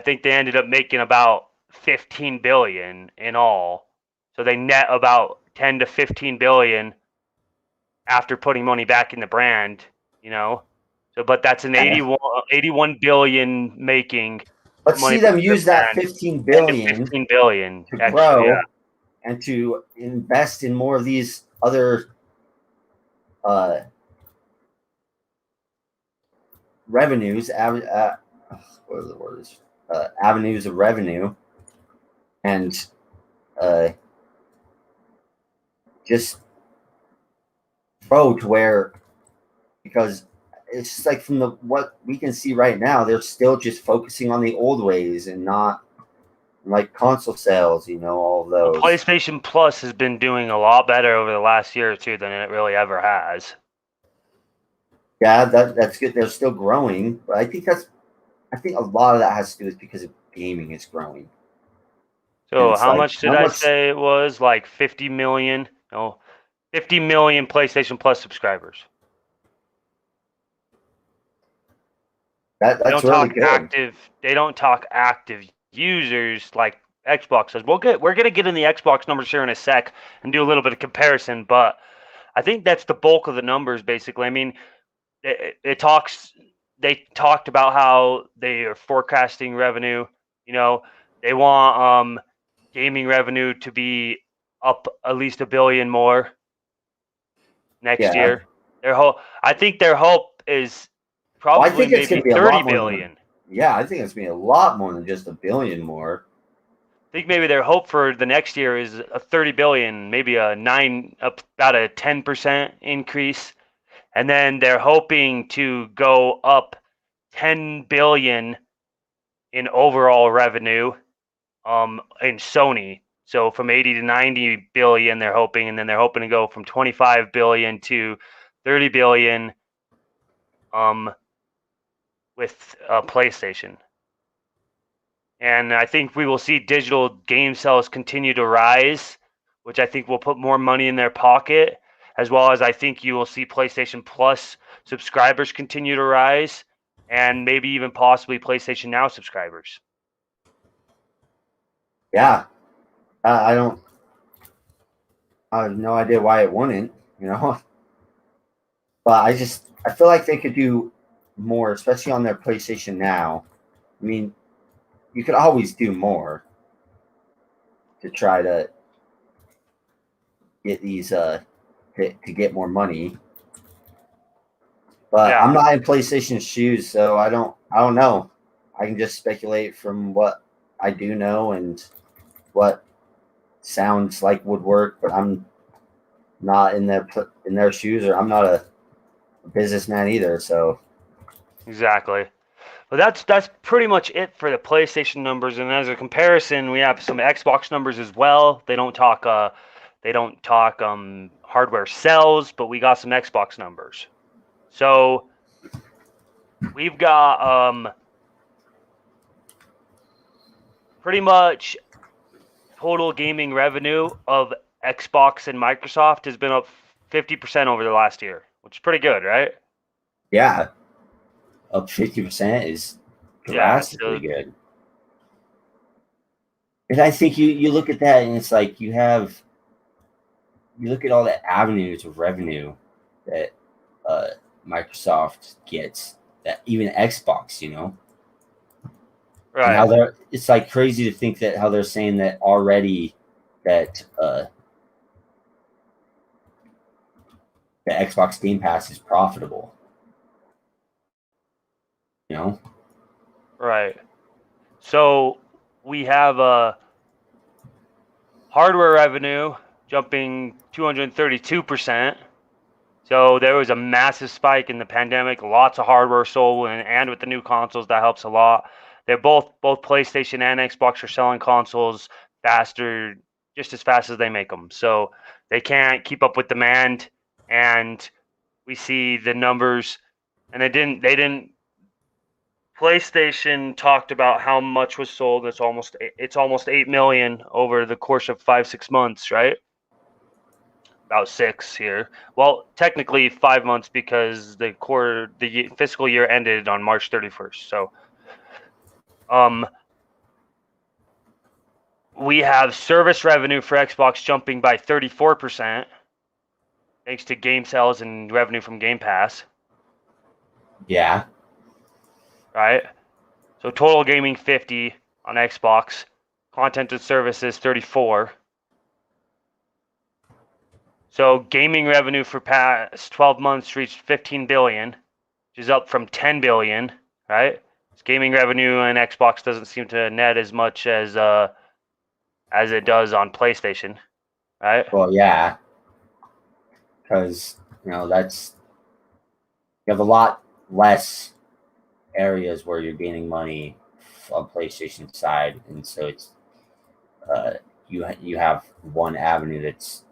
think they ended up making about 15 billion in all. So they net about 10 to 15 billion after putting money back in the brand, you know. So but that's an 81 billion making Let's money see back them in the use that brand, 15 10 to billion 15 billion to extra, yeah. grow and to invest in more of these other revenues, what are the words? Avenues of revenue, and just grow to where, because it's just like from the what we can see right now, they're still just focusing on the old ways and not like console sales, all of Well, those. PlayStation Plus has been doing a lot better over the last year or two than it really ever has. Yeah, that's good. They're still growing, but I think a lot of that has to do with because of gaming is growing. So how much did I say it was? Like 50 million? No, 50 million PlayStation Plus subscribers. That's really good. They don't talk active users like Xbox says. We're gonna get in the Xbox numbers here in a sec and do a little bit of comparison, but I think that's the bulk of the numbers basically. I mean, it talks. They talked about how they are forecasting revenue. You know, they want gaming revenue to be up at least $1 billion more next Yeah. year. I think their hope is I probably think it's going maybe to be a 30 lot more than billion. yeah, I think it's going to be a lot more than just $1 billion more. I think maybe their hope for the next year is a 30 billion, maybe about a 10% increase. And then they're hoping to go up 10 billion in overall revenue in Sony. So from 80 to 90 billion they're hoping, and then they're hoping to go from 25 billion to 30 billion with PlayStation. And I think we will see digital game sales continue to rise, which I think will put more money in their pocket, as well as I think you will see PlayStation Plus subscribers continue to rise, and maybe even possibly PlayStation Now subscribers. Yeah, I don't. I have no idea why it wouldn't, But I feel like they could do more, especially on their PlayStation Now. I mean, you could always do more to try to get these to get more money. But Yeah, I'm not in PlayStation's shoes, so I don't know. I can just speculate from what I do know and what sounds like would work, but I'm not in their shoes, or I'm not a businessman either. So exactly. But that's pretty much it for the PlayStation numbers. And as a comparison, we have some Xbox numbers as well. They don't talk hardware sales, but we got some Xbox numbers. So we've got pretty much total gaming revenue of Xbox and Microsoft has been up 50% over the last year, which is pretty good, right? yeah, up 50% is drastically good. And I think you look at that and it's like you look at all the avenues of revenue that Microsoft gets, that even Xbox, Right. And how it's like crazy to think that how they're saying that already that the Xbox Game Pass is profitable. Right. So we have hardware revenue jumping 232%. So there was a massive spike in the pandemic. Lots of hardware sold, and with the new consoles, that helps a lot. They're both PlayStation and Xbox are selling consoles faster, just as fast as they make them. So they can't keep up with demand, and we see the numbers. And they didn't. PlayStation talked about how much was sold. It's almost 8 million over the course of 5-6 months, right? About 6 here. Well, technically 5 months because the fiscal year ended on March 31st. So, we have service revenue for Xbox jumping by 34%, thanks to game sales and revenue from Game Pass. Yeah. Right. So total gaming 50 on Xbox, content and services 34. So gaming revenue for past 12 months reached 15 billion, which is up from 10 billion, right? Gaming revenue on Xbox doesn't seem to net as much as it does on PlayStation, right? Well, yeah, because that's you have a lot less areas where you're gaining money on PlayStation side, and so it's uh, you have one avenue that's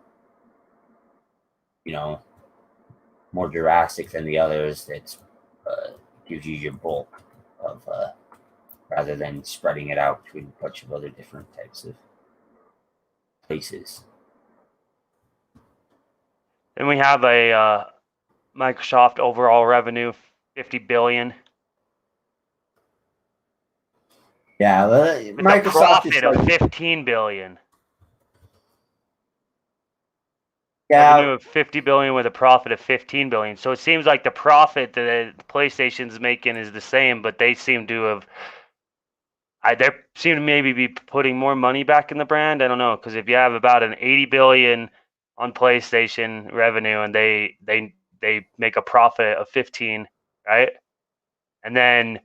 you know more drastic than the others. That gives you your bulk of rather than spreading it out between a bunch of other different types of places. Then we have a Microsoft overall revenue 50 billion. Yeah, With a Microsoft is profit of like 15 billion. yeah, Revenue of 50 billion with a profit of 15 billion. So it seems like the profit that PlayStation's making is the same, but they seem to have they seem to maybe be putting more money back in the brand. I don't know, because if you have about an 80 billion on PlayStation revenue and they make a profit of 15, right? And then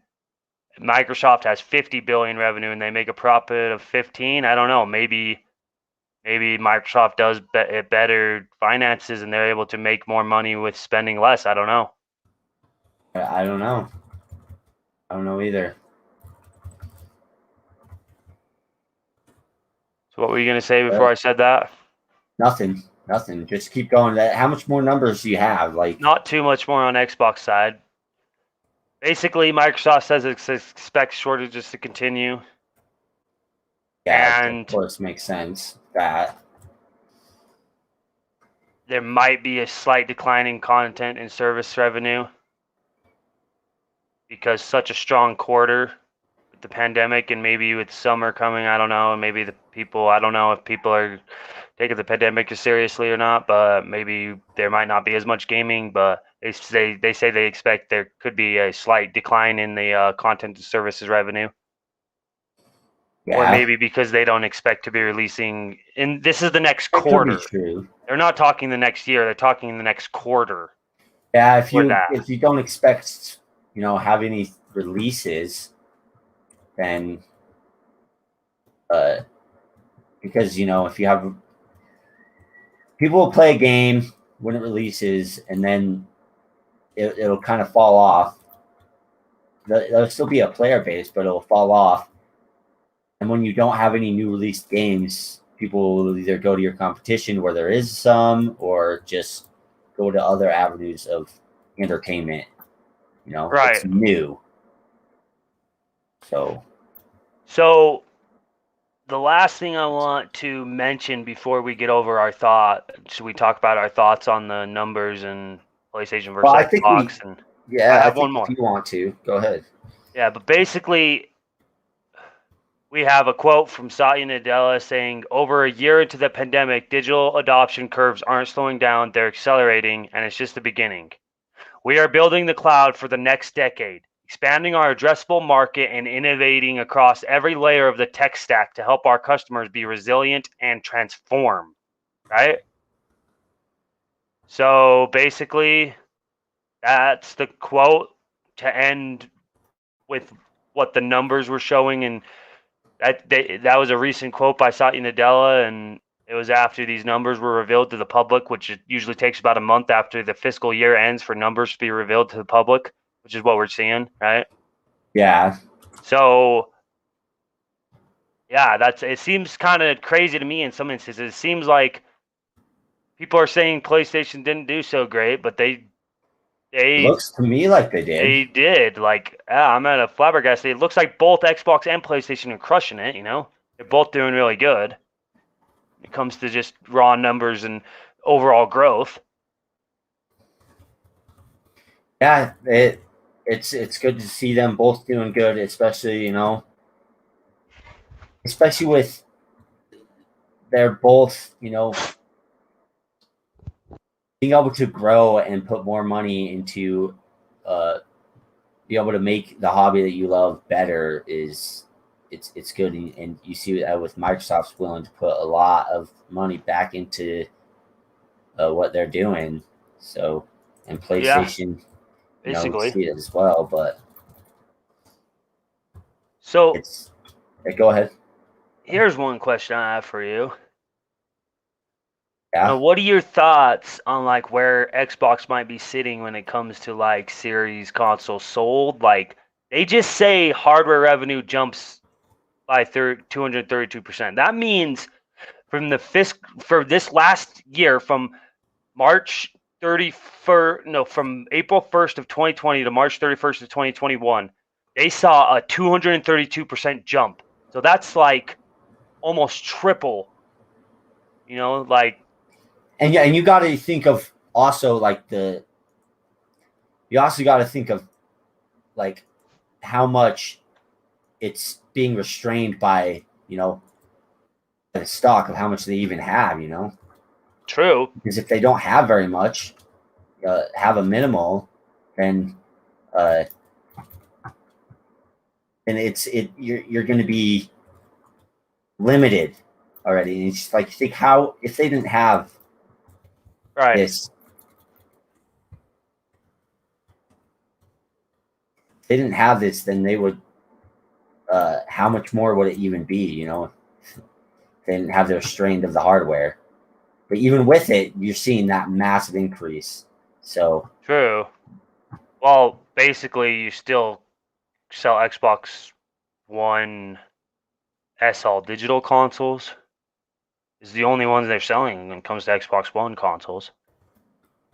Microsoft has 50 billion revenue and they make a profit of 15. I don't know. Maybe Microsoft does better finances and they're able to make more money with spending less. I don't know. I don't know. I don't know either. So what were you going to say before I said that? Nothing. Nothing. Just keep going. How much more numbers do you have? Like Not too much more on Xbox side. Basically, Microsoft says it expects shortages to continue. yeah, of And course makes sense. That there might be a slight decline in content and service revenue because such a strong quarter with the pandemic and maybe with summer coming, I don't know, and maybe I don't know if people are taking the pandemic as seriously or not, but maybe there might not be as much gaming, but they say they expect there could be a slight decline in the content and services revenue. Or yeah, maybe because they don't expect to be releasing, and this is the next that could be quarter. true. They're not talking the next year, they're talking the next quarter. Yeah, For that. if you don't expect have any releases, then because if you have people will play a game when it releases and then it'll kind of fall off. There'll still be a player base, but it'll fall off. And when you don't have any new released games, people will either go to your competition where there is some, or just go to other avenues of entertainment. It's Right. new. So the last thing I want to mention before we get over our thought, should we talk about our thoughts on the numbers and PlayStation versus I think Xbox? And I I have one think if more. you want to, go ahead. Yeah, but basically, we have a quote from Satya Nadella saying, "Over a year into the pandemic, digital adoption curves aren't slowing down, they're accelerating, and it's just the beginning. We are building the cloud for the next decade, expanding our addressable market and innovating across every layer of the tech stack to help our customers be resilient and transform." Right? So basically, that's the quote to end with what the numbers were showing, and that was a recent quote by Satya Nadella, and it was after these numbers were revealed to the public, which it usually takes about a month after the fiscal year ends for numbers to be revealed to the public, which is what we're seeing, right? Yeah. So, yeah, it seems kind of crazy to me in some instances. It seems like people are saying PlayStation didn't do so great, but It looks to me like they did. they did. Like, I'm at a flabbergasted. It looks like both Xbox and PlayStation are crushing it, you know? They're both doing really good when it comes to just raw numbers and overall growth. Yeah, it's good to see them both doing good, especially especially with they're both being able to grow and put more money into be able to make the hobby that you love better is it's good, and you see that with Microsoft's willing to put a lot of money back into what they're doing. So, and Yeah, PlayStation, basically. see it as well. But So, it's go ahead. here's one question I have for you. Yeah. What are your thoughts on like where Xbox might be sitting when it comes to like series consoles sold? Like they just say hardware revenue jumps by 232%. That means from for this last year, from March 31st, no, from April 1st of 2020 to March 31st of 2021, they saw a 232% jump. So that's like almost triple, like. And yeah, and you got to think of also like you also got to think of like how much it's being restrained by the stock of how much they even have. True. Because if they don't have very much, have a minimal, then uh, then you're going to be limited already. And it's just like think how if they didn't have Right. this, they didn't have this, then they would. How much more would it even be? They didn't have their strain of the hardware. But even with it, you're seeing that massive increase. So True. Well, basically, you still sell Xbox One S all digital consoles. Is the only ones they're selling when it comes to Xbox One consoles.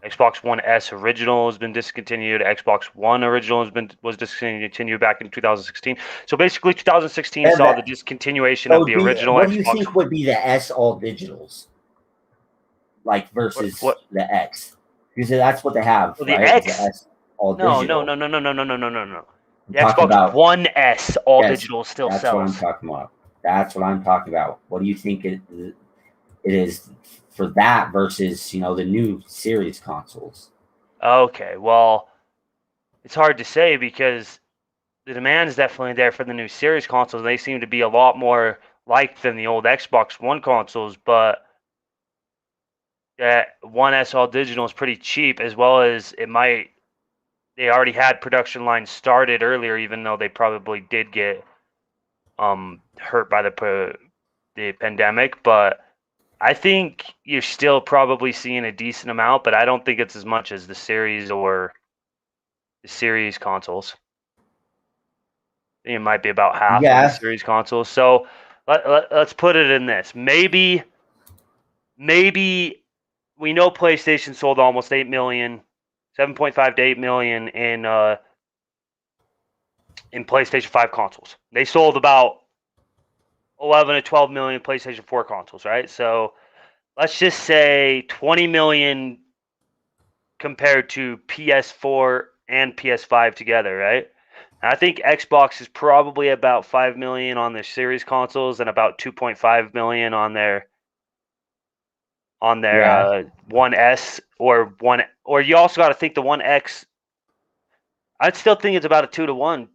Xbox One S original has been discontinued. Xbox One original was discontinued back in 2016. So basically, 2016 saw the discontinuation of the original what do you Xbox. think would be the S all digitals, like versus the X? Because that's what they have, Well, the right? X. The S all No. digital. The I'm talking Xbox about One S all yes. digital still That's what I'm sells. talking about. That's what I'm talking about. What do you think it is for that versus the new series consoles? Okay, well, it's hard to say because the demand is definitely there for the new series consoles. They seem to be a lot more liked than the old Xbox One consoles, but that One S all digital is pretty cheap, as well as they already had production lines started earlier, even though they probably did get hurt by the pandemic. But I think you're still probably seeing a decent amount, but I don't think it's as much as the series or the series consoles. I think it might be about half of the series consoles. So let's put it in this. Maybe we know PlayStation sold almost 8 million, 7.5 to 8 million in PlayStation 5 consoles. They sold about 11 to 12 million PlayStation 4 consoles, right? So let's just say 20 million compared to PS4 and PS5 together, right? I think Xbox is probably about 5 million on their series consoles and about 2.5 million on their One S or you also got to think the One X. I'd still think it's about a 2-to-1,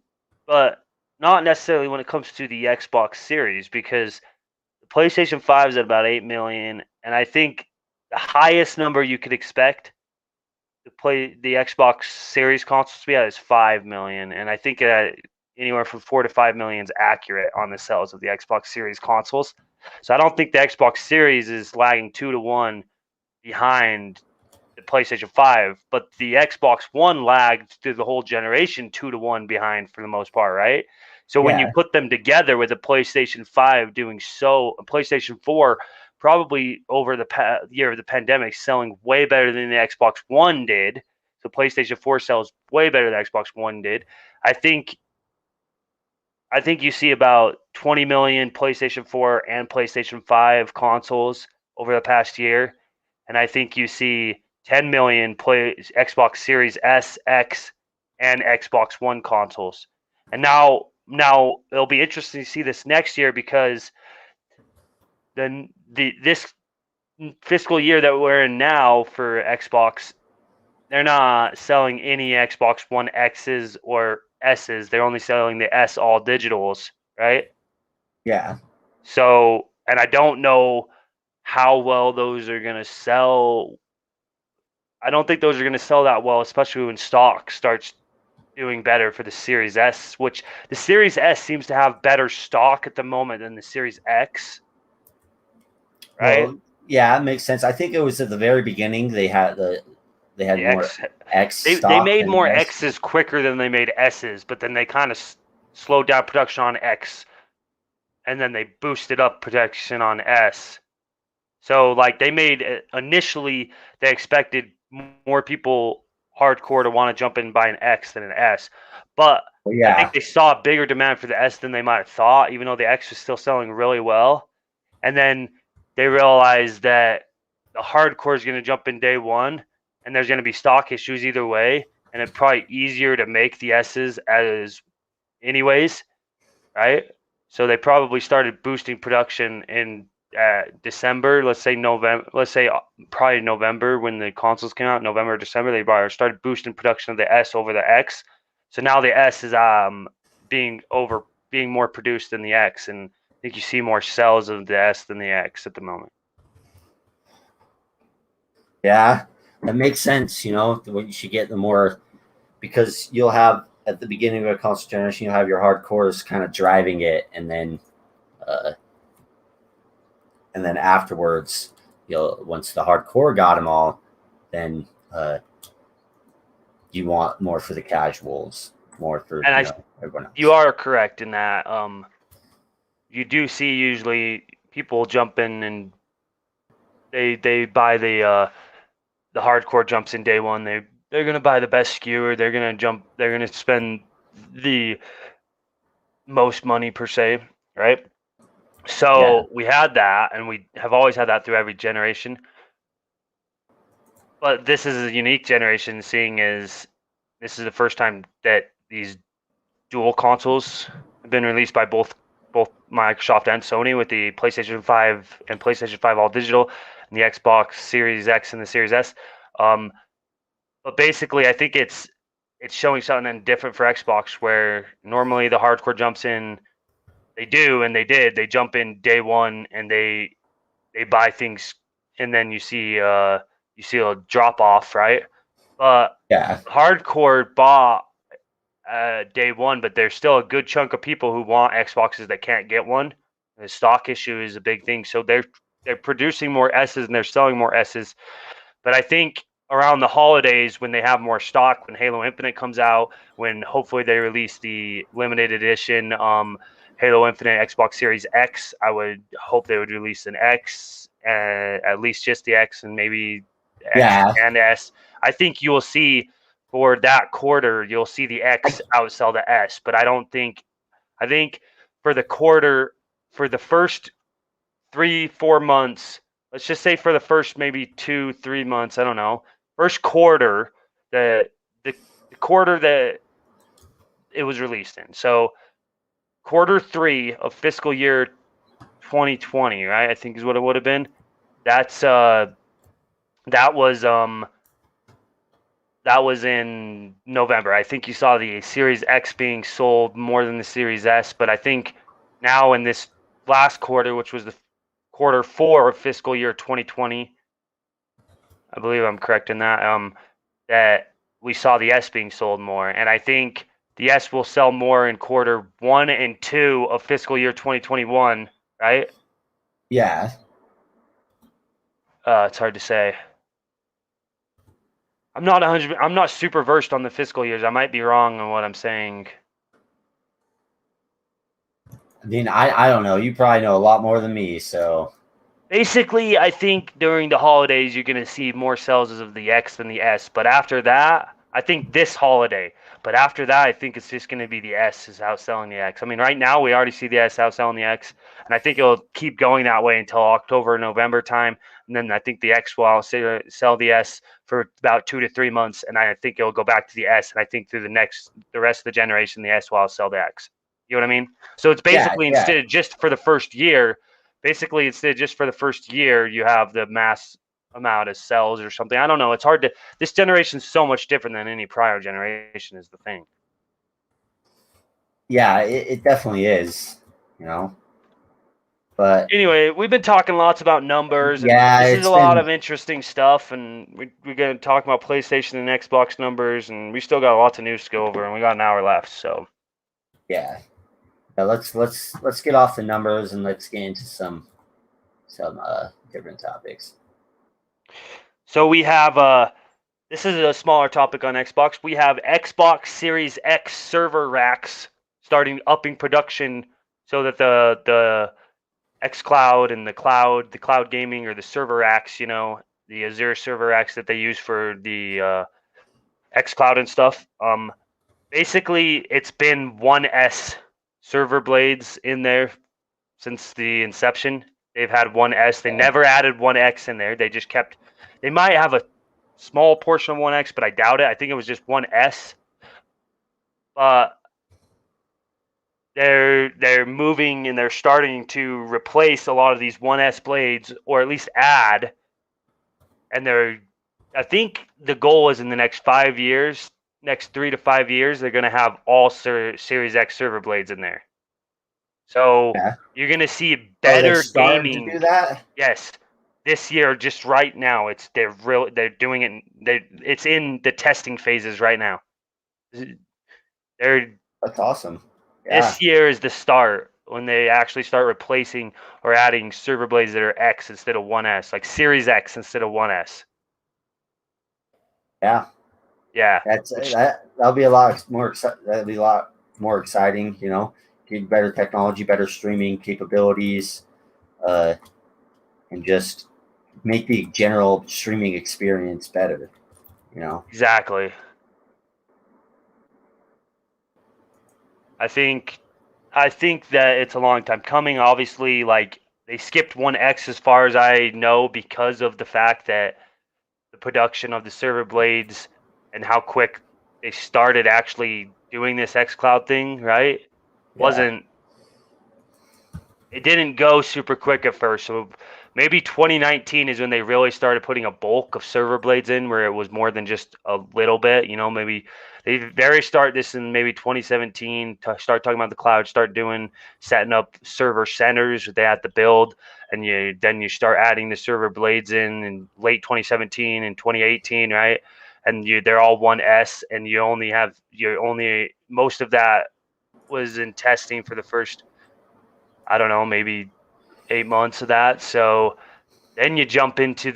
but not necessarily when it comes to the Xbox Series because the PlayStation 5 is at about 8 million, and I think the highest number you could expect to play the Xbox Series consoles to be at is 5 million, and I think anywhere from 4 to 5 million is accurate on the sales of the Xbox Series consoles. So I don't think the Xbox Series is lagging 2-1 behind the PlayStation 5, but the Xbox One lagged through the whole generation 2-1 behind for the most part, right? So when you Yeah, put them together with the PlayStation 5 doing so, PlayStation 4 probably over the year of the pandemic selling way better than the Xbox One did. So PlayStation 4 sells way better than Xbox One did. I think I think you see about 20 million PlayStation 4 and PlayStation 5 consoles over the past year, and I think you see 10 million Xbox Series S, X, and Xbox One consoles. And now it'll be interesting to see this next year because then this fiscal year that we're in now for Xbox, they're not selling any Xbox One X's or S's. They're only selling the S all digitals, right? yeah. So, and I don't know how well those are going to sell. I don't think those are going to sell that well, especially when stock starts doing better for the Series S, which the Series S seems to have better stock at the moment than the Series X, right? Well, yeah, it makes sense. I think it was at the very beginning they had The more X, X they stock made than more S. X's quicker than they made S's, but then they kind of slowed down production on X, and then they boosted up production on S. So like they made initially they expected more people hardcore to want to jump in and buy an X than an S, but Well, I think yeah, they saw a bigger demand for the S than they might have thought, even though the X was still selling really well. And then they realized that the hardcore is going to jump in day one, and there's going to be stock issues either way, and it's probably easier to make the S's as anyways, right? So they probably started boosting production in December, let's say November, let's say probably November when the consoles came out, November or December, they probably started boosting production of the S over the X. So now the S is being over being more produced than the X, and I think you see more sales of the S than the X at the moment. yeah, that makes sense. What you should get the more because you'll have at the beginning of a console generation, you'll have your hardcores kind of driving it, uh, and then afterwards, you'll once the hardcore got them all, then you want more for the casuals, more for And everyone you else. are correct in that. You do see usually people jump in and they buy the hardcore jumps in day one. They're gonna buy the best skewer. They're gonna jump. They're gonna spend the most money per se, right? Yeah, So we had that, and we have always had that through every generation. But this is a unique generation, seeing as this is the first time that these dual consoles have been released by both Microsoft and Sony with the PlayStation 5 and PlayStation 5 all digital and the Xbox Series X and the Series S. Um, but basically, I think it's showing something different for Xbox where normally the hardcore jumps in, they do and they did. They jump in day one and they buy things and then you see a drop off, right? But yeah, hardcore bought day one, but there's still a good chunk of people who want Xboxes that can't get one. The stock issue is a big thing, so they're producing more S's and they're selling more S's. But I think around the holidays when they have more stock, when Halo Infinite comes out, when hopefully they release the limited edition Halo Infinite Xbox Series X, I would hope they would release an X, at least just the X and maybe X yeah, and S. I think you will see for that quarter, you'll see the X outsell the S, but I think for the quarter, for the first 3-4 months, let's just say for the first maybe 2-3 months, I don't know, first quarter, the the, the quarter that it was released in. So quarter three of fiscal year 2020, right? I think is what it would have been. That's that was um that was in November. I think you saw the Series X being sold more than the Series S, but I think now in this last quarter, which was the quarter four of fiscal year 2020, I believe I'm correct in that, that we saw the S being sold more. And I think the S will sell more in quarter one and two of fiscal year 2021, right? Yeah. It's hard to say. I'm not 100. I'm not super versed on the fiscal years. I might be wrong on what I'm saying. I mean, I don't know. You probably know a lot more than me, so Basically, I think during the holidays you're going to see more sales of the X than the S. But after that, I think this holiday. But after that, I think it's just going to be the S is outselling the X. I mean, right now we already see the S outselling the X, and I think it'll keep going that way until October, November time. And then I think the X will sell the S for about 2 to 3 months, and I think it'll go back to the S. And I think through the rest of the generation, the S will sell the X. You know what I mean? So it's yeah, basically yeah, instead of just for the first year, basically instead just for the first year you have the mass amount of cells or something. I don't know, it's hard to, this generation's so much different than any prior generation is the thing. yeah. It definitely is, you know. But Anyway, we've been talking lots about numbers, and yeah, this is a it's lot of been interesting stuff, and we're going to talk about PlayStation and Xbox numbers, and we still got lots of news to go over, and we got an hour left. yeah. Let's get off the numbers and let's get into some different topics. So we have this is a smaller topic on Xbox. We have Xbox Series X server racks starting upping production so that the X Cloud and the cloud gaming or the server racks, the Azure server racks that they use for the X Cloud and stuff. Basically, it's been 1S server blades in there since the inception. They've had 1S. They Okay. never added 1X in there. They just kept. They might have a small portion of 1X, but I doubt it. I think it was just 1S. But they're moving and they're starting to replace a lot of these 1S blades, or at least add. And I think the goal is in the next 5 years, next 3 to 5 years, they're going to have all Series X server blades in there. So Yeah. you're going to see Oh, they're better starting to gaming. do that. Yes, this year, just right now, they're doing it. It's in the testing phases right now. They're That's awesome. Yeah, This year is the start when they actually start replacing or adding server blades that are X instead of 1S, like Series X instead of 1S. yeah. Yeah, That's which that'll be a lot more. That'll be a lot more exciting. You know, get better technology, better streaming capabilities, uh, and just make the general streaming experience better. You know. exactly. I think I think that it's a long time coming. Obviously, like they skipped 1X as far as I know because of the fact that the production of the server blades and how quick they started actually doing this xCloud thing, right? Yeah. Wasn't It didn't go super quick at first. So maybe 2019 is when they really started putting a bulk of server blades in where it was more than just a little bit, maybe they very start this in maybe 2017 to start talking about the cloud, start doing setting up server centers that they have to build, and you start adding the server blades in late 2017 and 2018, right? And they're all 1S, and you only most of that was in testing for the first, I don't know, maybe 8 months of that. So then you jump into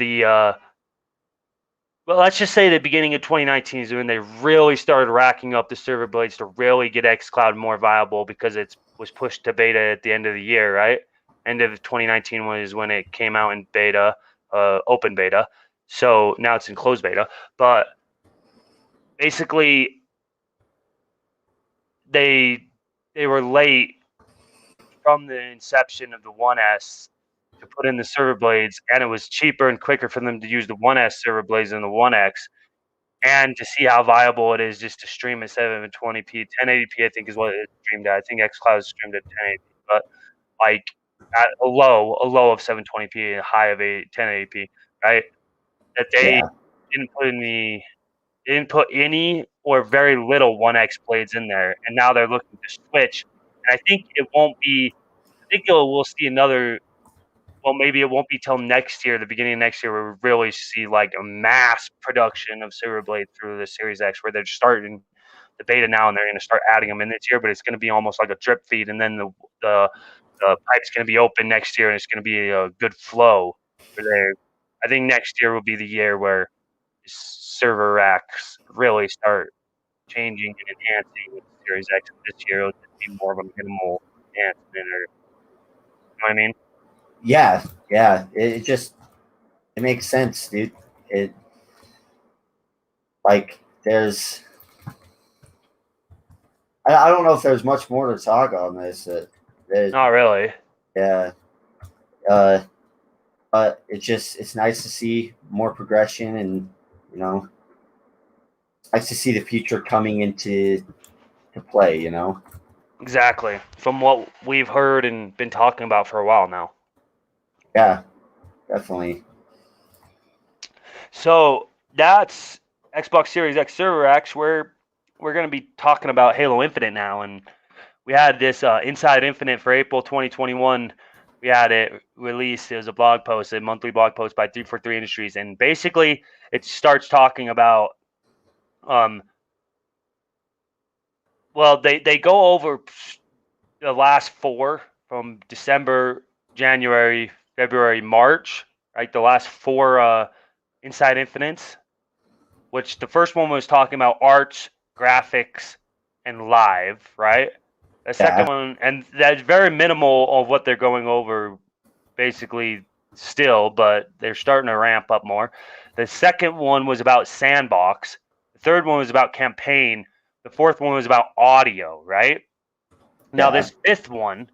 well, let's just say the beginning of 2019 is when they really started racking up the server blades to really get xCloud more viable because it was pushed to beta at the end of the year, right? End of 2019 was when it came out in beta, open beta. So now it's in closed beta. But basically, they they were late from the inception of the 1S to put in the server blades, and it was cheaper and quicker for them to use the 1S server blades than the 1X, and to see how viable it is just to stream at 720p. 1080p, I think, is what it's streamed at. I think xCloud is streamed at 1080p, but like at a low of 720p and a high of 1080p, right? That Yeah. didn't put in the they didn't put any or very little 1X blades in there, and now they're looking to switch. And I think it won't be. I think we'll see another, well, maybe it won't be till next year, the beginning of next year, where we really see like a mass production of Silver Blade through the Series X, where they're starting the beta now and they're going to start adding them in this year, but it's going to be almost like a drip feed, and then the the pipe's going to be open next year and it's going to be a good flow for there. I think next year will be the year where server racks really start changing and enhancing with Series X. This year it'll just be more of a minimal enhancement, or you know what I mean? Yeah, yeah. It makes sense, dude. It like there's I don't know if there's much more to talk on this. Not really. Yeah. But it's nice to see more progression, and you know, nice to see the future coming into to play. You know. Exactly. From what we've heard and been talking about for a while now. Yeah, definitely. So that's Xbox Series X Server X. We're going to be talking about Halo Infinite now, and we had this Inside Infinite for April 2021. We had it released. It was a blog post, a monthly blog post by 343 Industries, and basically it starts talking about well, they go over the last four from December, January, February, March, right? The last four Inside Infinites, which the first one was talking about arts, graphics, and live, right? The second Yeah. one, and that's very minimal of what they're going over, basically still, but they're starting to ramp up more. The second one was about sandbox. The third one was about campaign. The fourth one was about audio, right? Now, Yeah. this fifth one,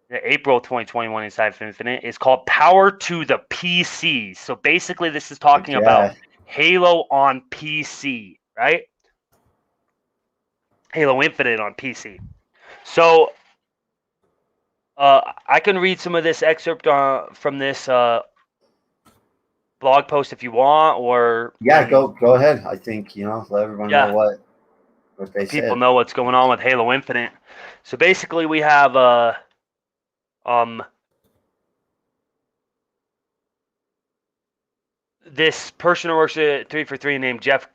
the April 2021 Inside Infinite, is called Power to the PC. So basically, this is talking about Yeah. Halo on PC, right? Halo Infinite on PC. So I can read some of this excerpt from this blog post if you want, or Yeah. Go ahead. I think let everyone know yeah, what they people said. know what's going on with Halo Infinite. So basically, we have this person who works at 343 named Jeff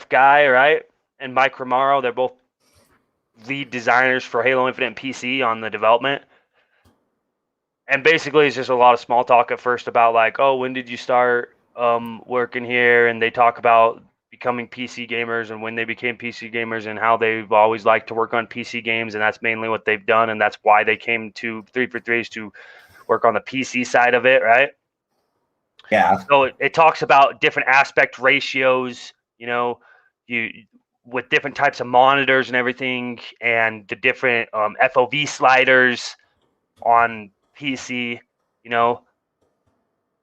Guy, right, and Mike Romaro. They're both lead designers for Halo Infinite and PC on the development. And basically, it's just a lot of small talk at first about like, oh, when did you start working here? And they talk about becoming PC gamers and when they became PC gamers and how they've always liked to work on PC games, and that's mainly what they've done, and that's why they came to 343s to work on the PC side of it, right? Yeah. So it talks about different aspect ratios, you with different types of monitors and everything, and the different FOV sliders on PC,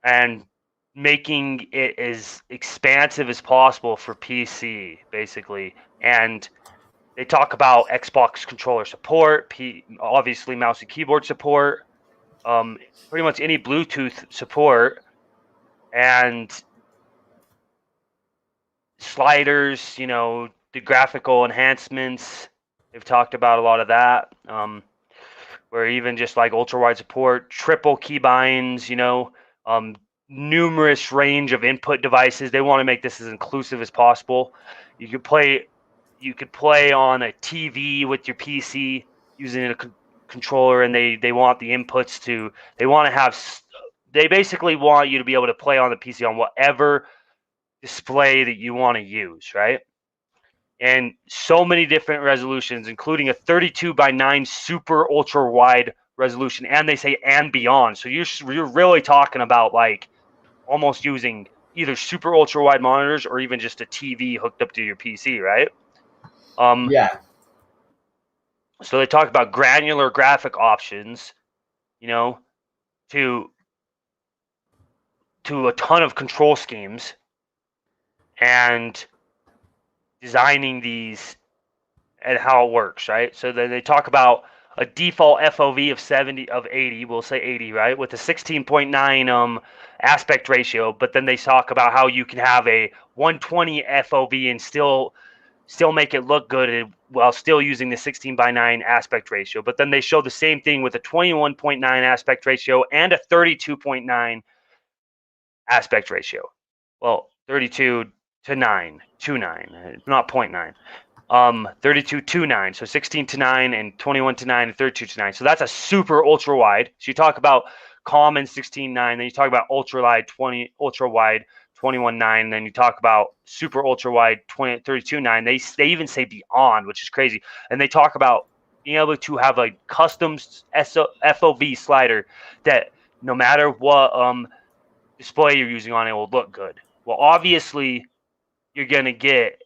and making it as expansive as possible for PC, basically. And they talk about Xbox controller support, obviously mouse and keyboard support, pretty much any Bluetooth support, and sliders, the graphical enhancements. They've talked about a lot of that. Where even just like ultra wide support, triple keybinds, numerous range of input devices. They want to make this as inclusive as possible. You could play on a TV with your PC using a controller, and they want the inputs to. They basically want you to be able to play on the PC on whatever display that you want to use, right? And so many different resolutions, including a 32:9 super ultra wide resolution, and they say and beyond. So you're really talking about like almost using either super ultra wide monitors or even just a TV hooked up to your PC, right? Yeah. So they talk about granular graphic options, you know, to a ton of control schemes, and designing these and how it works, right? So then they talk about a default FOV of 80, we'll say 80, right, with a 16.9 aspect ratio. But then they talk about how you can have a 120 FOV and still make it look good while still using the 16:9 aspect ratio. But then they show the same thing with a 21.9 aspect ratio and a 32.9 aspect ratio. Well, 32 to 9, not 0.9. 32:9, so 16:9 and 21:9 and 32:9. So that's a super ultra wide. So you talk about common 16:9, then you talk about ultra wide 21:9, then you talk about super ultra wide 32:9. They even say beyond, which is crazy. And they talk about being able to have a custom FOV slider that no matter what display you're using on it will look good. Well, obviously you're gonna get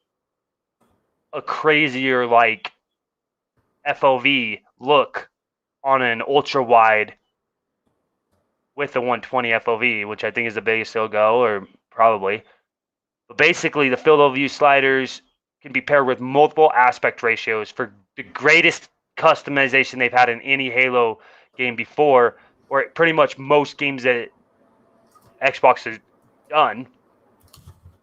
a crazier like FOV look on an ultra wide with the 120 FOV, which I think is the biggest they'll go, or probably. But basically, the field of view sliders can be paired with multiple aspect ratios for the greatest customization they've had in any Halo game before, or pretty much most games that Xbox has done.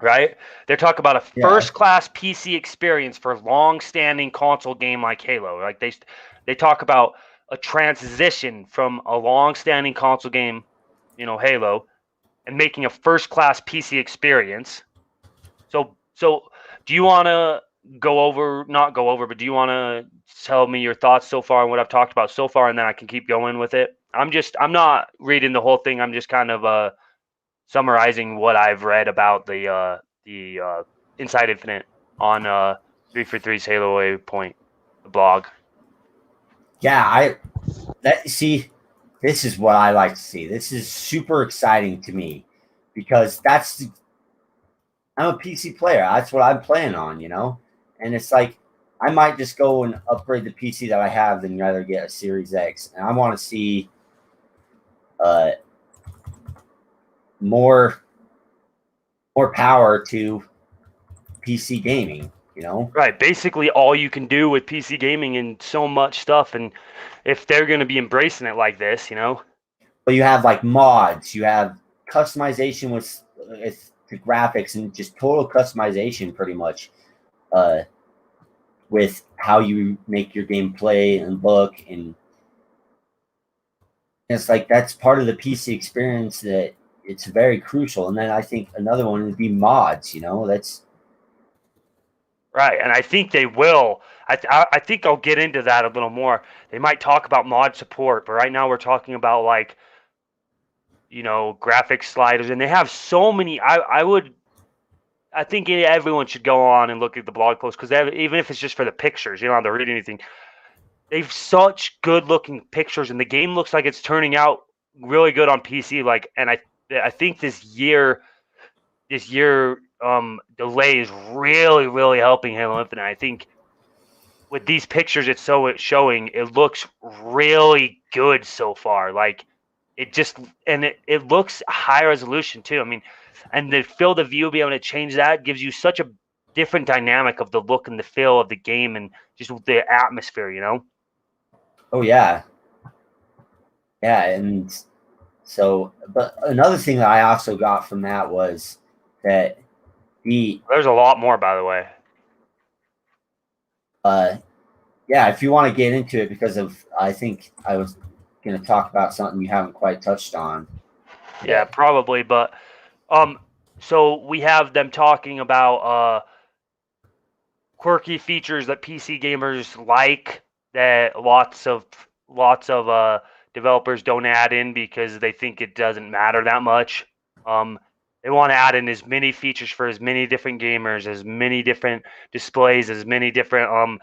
Right? They're talking about a Yeah. first-class PC experience for long-standing console game like Halo. Like they talk about a transition from a long-standing console game, Halo, and making a first-class PC experience. So do you want to not go over, but do you want to tell me your thoughts so far on what I've talked about so far, and then I can keep going with it? I'm not reading the whole thing. I'm just kind of summarizing what I've read about the Inside Infinite on 343's Halo Waypoint, the blog. Yeah, see, this is what I like to see. This is super exciting to me because I'm a PC player. That's what I'm playing on, and it's like I might just go and upgrade the PC that I have than rather get a Series X, and I want to see uh, more power to PC gaming. Right, basically all you can do with PC gaming and so much stuff, and if they're going to be embracing it like this. But you have like mods, you have customization with the graphics and just total customization, pretty much, with how you make your game play and look, and it's like that's part of the PC experience that it's very crucial. And then I think another one would be mods. That's Right, and I think they will. I think I'll get into that a little more. They might talk about mod support, but right now we're talking about like graphics sliders, and they have so many. I think everyone should go on and look at the blog post because even if it's just for the pictures, you don't have to read anything. They've such good looking pictures, and the game looks like it's turning out really good on PC. Like, and I think this year delay is really really helping Halo Infinite. I think with these pictures it's showing, it looks really good so far. Like it looks high resolution too. I mean, and the field of view, being able to change that gives you such a different dynamic of the look and the feel of the game and just the atmosphere. oh yeah, yeah. And so, but another thing that I also got from that was that There's a lot more, by the way. uh yeah, if you want to get into it, because I think I was going to talk about something you haven't quite touched on. Yeah, probably, but so we have them talking about quirky features that PC gamers like that lots of developers don't add in because they think it doesn't matter that much. They want to add in as many features for as many different gamers, as many different displays, as many different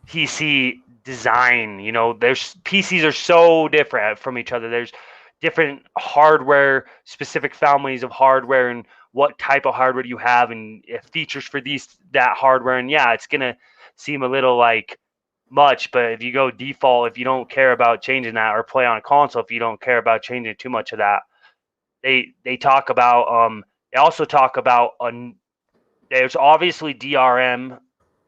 PC design. There's PCs are so different from each other. There's different hardware, specific families of hardware, and what type of hardware do you have, and features for that hardware. And yeah, it's gonna seem a little like much, but if you go default, if you don't care about changing that, or play on a console, if you don't care about changing too much of that, they talk about they also talk about there's obviously DRM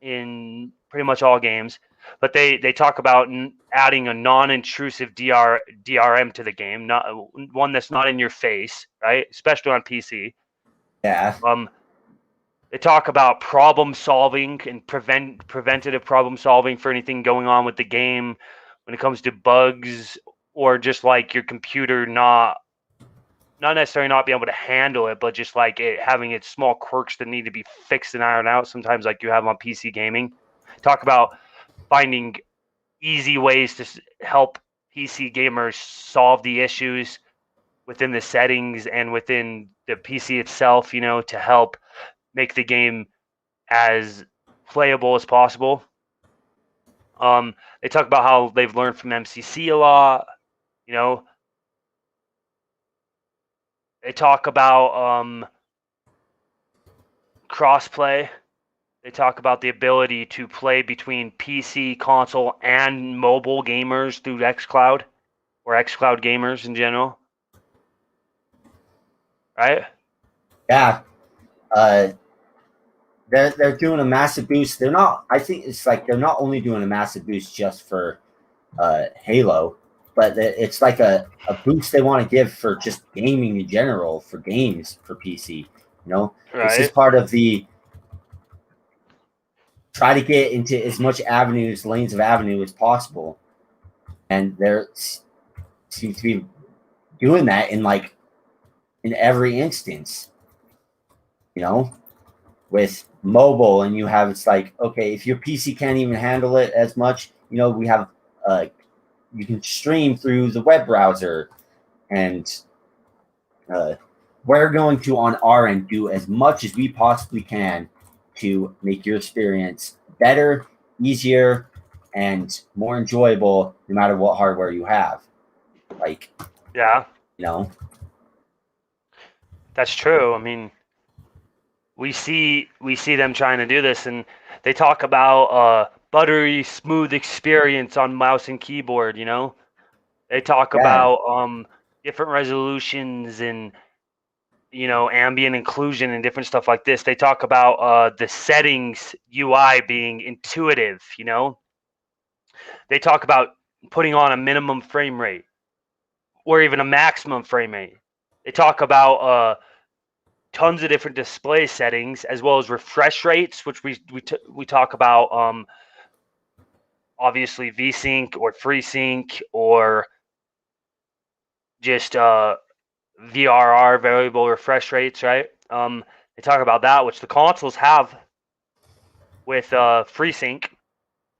in pretty much all games, but they talk about adding a non-intrusive DRM to the game, not one that's not in your face, right? Especially on PC. Yeah. They talk about problem solving and preventative problem solving for anything going on with the game when it comes to bugs, or just like your computer not not necessarily not be able to handle it, but just like it having its small quirks that need to be fixed and ironed out sometimes, like you have on PC gaming. Talk about finding easy ways to help PC gamers solve the issues within the settings and within the PC itself, to help make the game as playable as possible. They talk about how they've learned from MCC a lot, They talk about crossplay. They talk about the ability to play between PC, console, and mobile gamers through xCloud or xCloud gamers in general. Right? Yeah. They're doing a massive boost. They're not. I think it's like they're not only doing a massive boost just for Halo, but it's like a boost they want to give for just gaming in general, for games for PC. It's Right. just part of the try to get into as much lanes of avenue as possible, and there seems to be doing that in every instance. With mobile, and it's like, okay, if your PC can't even handle it as much, we have you can stream through the web browser, and we're going to on our end do as much as we possibly can to make your experience better, easier, and more enjoyable no matter what hardware you have. Yeah, you know that's true. I mean, we see them trying to do this, and they talk about buttery smooth experience on mouse and keyboard. They talk yeah, about different resolutions and ambient inclusion and different stuff like this. They talk about the settings UI being intuitive. They talk about putting on a minimum frame rate or even a maximum frame rate. They talk about tons of different display settings as well as refresh rates, which we talk about. Obviously, VSync or FreeSync or just VRR, variable refresh rates, right? They talk about that, which the consoles have with FreeSync.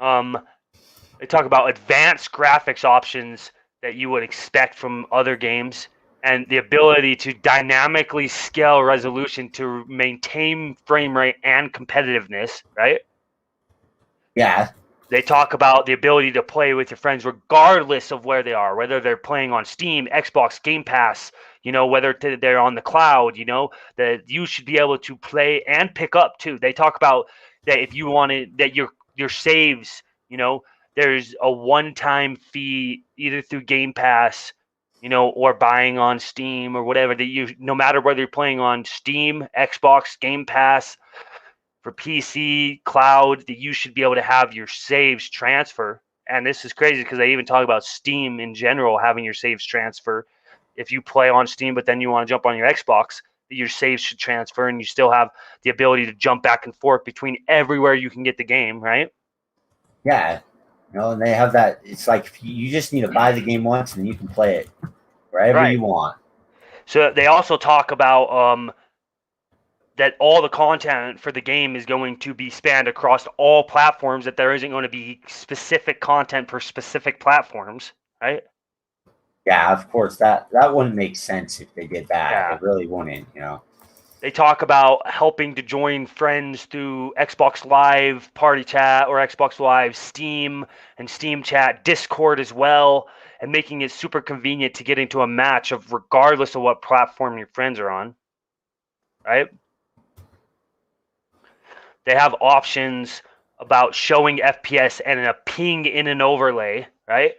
They talk about advanced graphics options that you would expect from other games and the ability to dynamically scale resolution to maintain frame rate and competitiveness, right? yeah, They talk about the ability to play with your friends regardless of where they are, whether they're playing on Steam, Xbox, Game Pass, whether they're on the cloud, that you should be able to play and pick up too. They talk about that if you wanted that your saves, there's a one-time fee either through Game Pass, or buying on Steam or whatever, that you, no matter whether you're playing on Steam, Xbox, Game Pass, for PC, cloud, that you should be able to have your saves transfer. And this is crazy because they even talk about Steam in general having your saves transfer. If you play on Steam, but then you want to jump on your Xbox, your saves should transfer and you still have the ability to jump back and forth between everywhere you can get the game, right? yeah. And they have that. It's like you just need to buy the game once, and then you can play it wherever Right. you want. So they also talk about that all the content for the game is going to be spanned across all platforms, that there isn't going to be specific content for specific platforms, right? Yeah, of course that wouldn't make sense if they did that. Yeah. It really wouldn't. They talk about helping to join friends through Xbox Live Party Chat or Xbox Live Steam and Steam Chat, Discord as well, and making it super convenient to get into a match of regardless of what platform your friends are on, right? They have options about showing FPS and a ping in an overlay, right?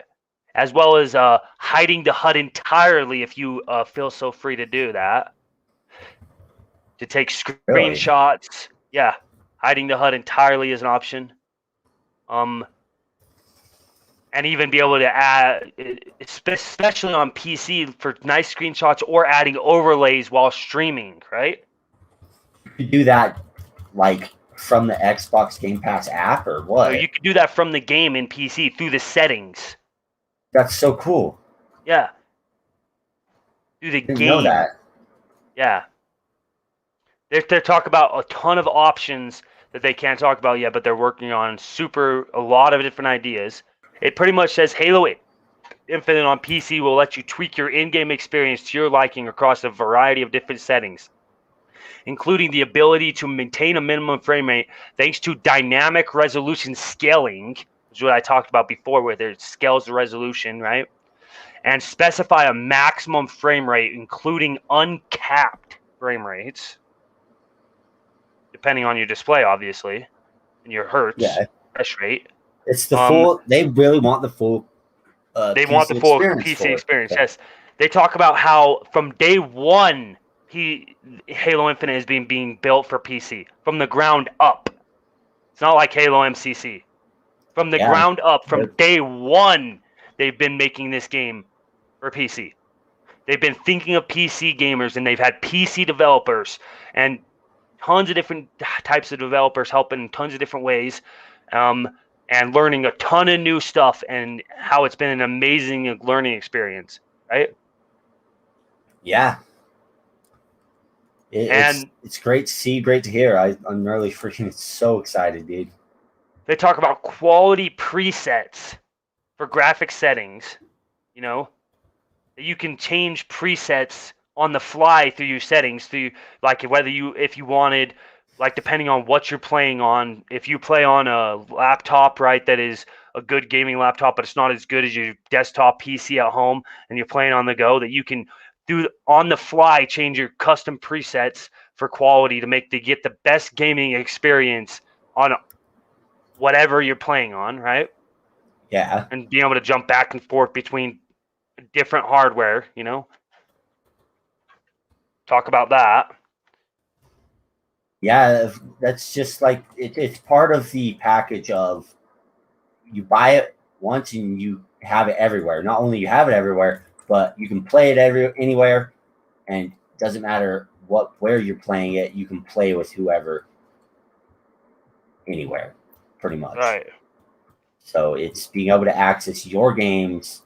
As well as hiding the HUD entirely if you feel so free to do that. To take Really? screenshots, yeah, hiding the HUD entirely is an option. And even be able to add, especially on PC, for nice screenshots or adding overlays while streaming, right? You could do that from the Xbox Game Pass app or No, what? you could do that from the game in PC through the settings. That's so cool. Yeah. through the Didn't know game. that. Yeah. They're talking about a ton of options that they can't talk about yet, but they're working on a lot of different ideas. It pretty much says Halo Infinite on PC will let you tweak your in-game experience to your liking across a variety of different settings, including the ability to maintain a minimum frame rate thanks to dynamic resolution scaling, which is what I talked about before, where it scales the resolution, right? And specify a maximum frame rate, including uncapped frame rates, depending on your display, obviously, and your hertz Yeah, refresh rate. it's the full. They really want the full They want the PC full experience PC for it. experience. So, Yes, they talk about how from day one, Halo Infinite is being built for PC from the ground up. It's not like Halo MCC. From the yeah, ground up, from they're- day one, they've been making this game for PC. They've been thinking of PC gamers, and they've had PC developers and tons of different types of developers helping in tons of different ways, and learning a ton of new stuff, and how it's been an amazing learning experience, right? yeah. And It's great to see, great to hear. I'm really freaking so excited, dude. they talk about quality presets for graphic settings, you know, that you can change presets on the fly through your settings, through like if you wanted, like depending on what you're playing on, if you play on a laptop, right, that is a good gaming laptop, but it's not as good as your desktop PC at home, and you're playing on the go, that you can do on the fly change your custom presets for quality to get the best gaming experience on whatever you're playing on, right? Yeah, And being able to jump back and forth between different hardware, talk about that. yeah. That's just like it's part of the package of you buy it once and you have it everywhere. Not only you have it everywhere, but you can play it anywhere, and it doesn't matter where you're playing it. You can play with whoever, anywhere, pretty much. Right. So it's being able to access your games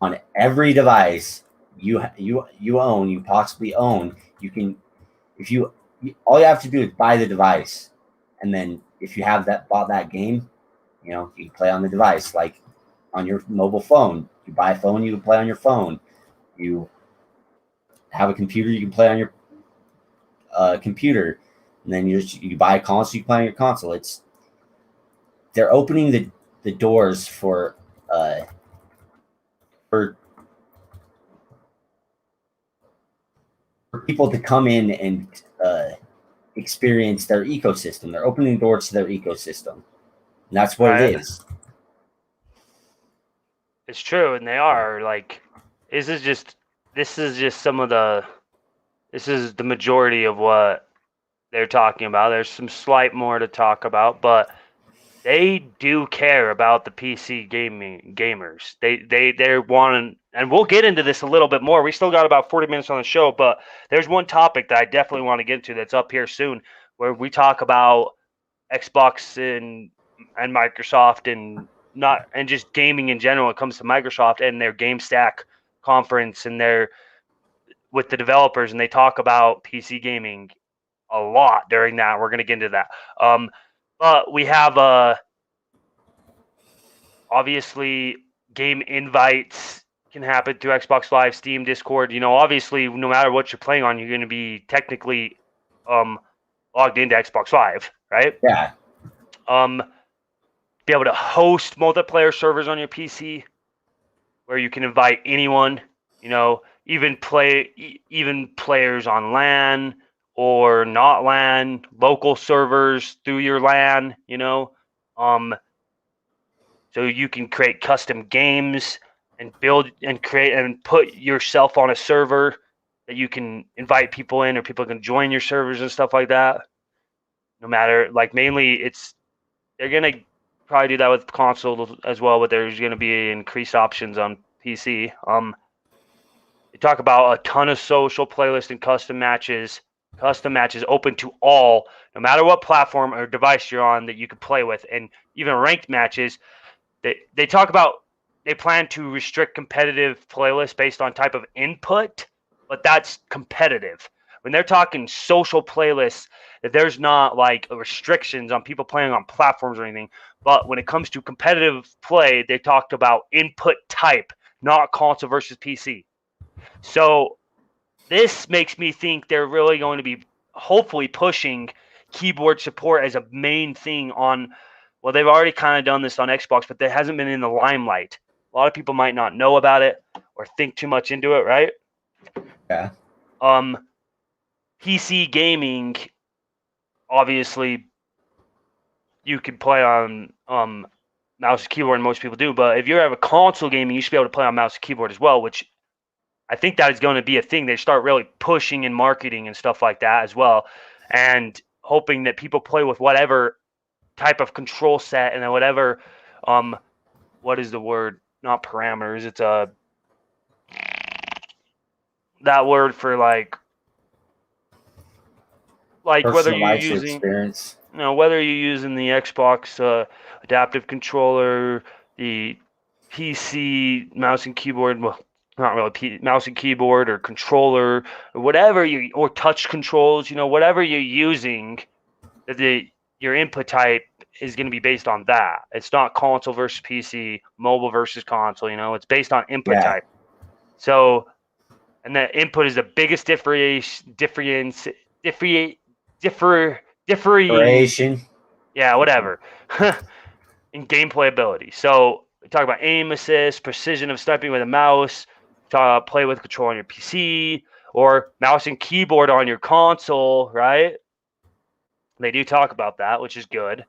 on every device you own, you possibly own. You can, if you all you have to do is buy the device, and then if you have bought that game, you can play on the device, like on your mobile phone. You buy a phone, you can play on your phone. You have a computer, you can play on your computer, and then you buy a console, you can play on your console. They're opening the doors uh, for people to come in and experience their ecosystem. They're opening doors to their ecosystem, and that's what it Right. is. It's true, and they are like, this is just this is just some of the this is the majority of what they're talking about. There's some slight more to talk about, but they do care about the PC gamers. They're wanting, and we'll get into this a little bit more. We still got about 40 minutes on the show, but there's one topic that I definitely want to get into that's up here soon, where we talk about Xbox and Microsoft, and not and just gaming in general. It comes to Microsoft and their Game Stack conference, and their with the developers, and they talk about PC gaming a lot during that. We're gonna get into that. But we have obviously game invites can happen through Xbox Live, Steam, Discord. Obviously, no matter what you're playing on, you're going to be technically logged into Xbox Live, right? Yeah, Be able to host multiplayer servers on your PC where you can invite anyone, even players on LAN or not LAN, local servers through your LAN, so you can create custom games and build and create and put yourself on a server that you can invite people in, or people can join your servers and stuff like that. No matter, like, mainly they're gonna probably do that with console as well, but there's gonna be increased options on PC. They talk about a ton of social playlists and custom matches open to all, no matter what platform or device you're on, that you can play with, and even ranked matches. They talk about they plan to restrict competitive playlists based on type of input, but that's competitive. When they're talking social playlists, there's not like restrictions on people playing on platforms or anything. But when it comes to competitive play, they talked about input type, not console versus PC. So this makes me think they're really going to be hopefully pushing keyboard support as a main thing on. Well, they've already kind of done this on Xbox, but that hasn't been in the limelight. A lot of people might not know about it or think too much into it, right? Yeah. PC gaming, obviously, you can play on mouse and keyboard, and most people do. But if you have a console gaming, you should be able to play on mouse and keyboard as well, which I think that is going to be a thing. They start really pushing and marketing and stuff like that as well, and hoping that people play with whatever type of control set and whatever what is the word? Not parameters. It's that word for like whether you're Personalize your using experience. whether you're using the Xbox adaptive controller, the PC mouse and keyboard, well, not really mouse and keyboard or controller or whatever or touch controls, whatever you're using, your input type is going to be based on that. It's not console versus PC, mobile versus console. It's based on input Yeah. type. So, and the input is the biggest differing, Variation. yeah, whatever, in gameplay ability. So we talk about aim assist, precision of sniping with a mouse, play with control on your PC, or mouse and keyboard on your console, right? They do talk about that, which is good.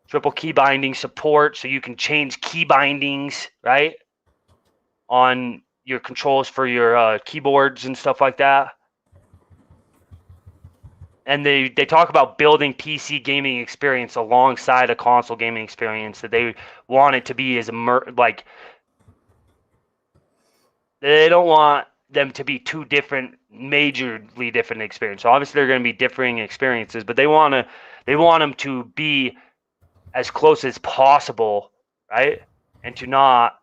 Triple key binding support, so you can change key bindings, right, on your controls for your keyboards and stuff like that. And they talk about building PC gaming experience alongside a console gaming experience, that they want it to be as like they don't want them to be two different, majorly different experiences. So obviously they're going to be differing experiences, but they want them to be as close as possible, right? And to not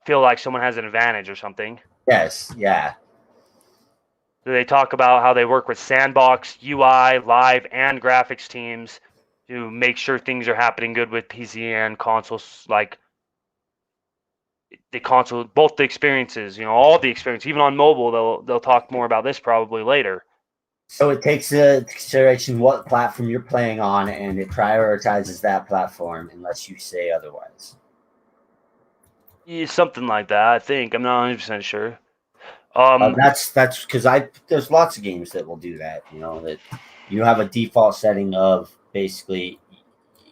feel like someone has an advantage or something. Yes. Yeah. So they talk about how they work with sandbox, UI, live, and graphics teams to make sure things are happening good with PC and consoles, like the console, both the experiences, all the experience, even on mobile. They'll talk more about this probably later. So it takes into consideration what platform you're playing on, and it prioritizes that platform unless you say otherwise. Yeah, something like that, I think. I'm not 100% sure. That's because there's lots of games that will do that. That you have a default setting of basically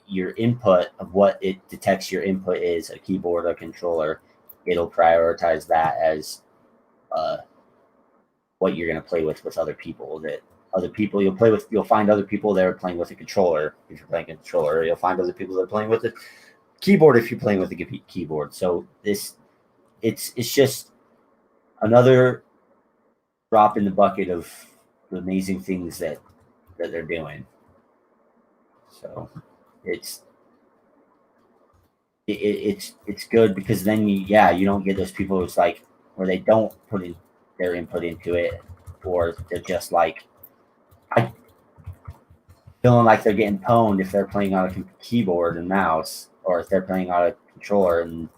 your input of what it detects your input is a keyboard, a controller. It'll prioritize that as what you're going to play with other people. That other people you'll play with, you'll find other people that are playing with a controller. If you're playing a controller, you'll find other people that are playing with a keyboard. If you're playing with a keyboard, so it's just another drop in the bucket of the amazing things that they're doing. So it's it's good because then you don't get those people who's like where they don't put in their input into it, or they're just like I feeling like they're getting pwned if they're playing on a keyboard and mouse, or if they're playing on a controller and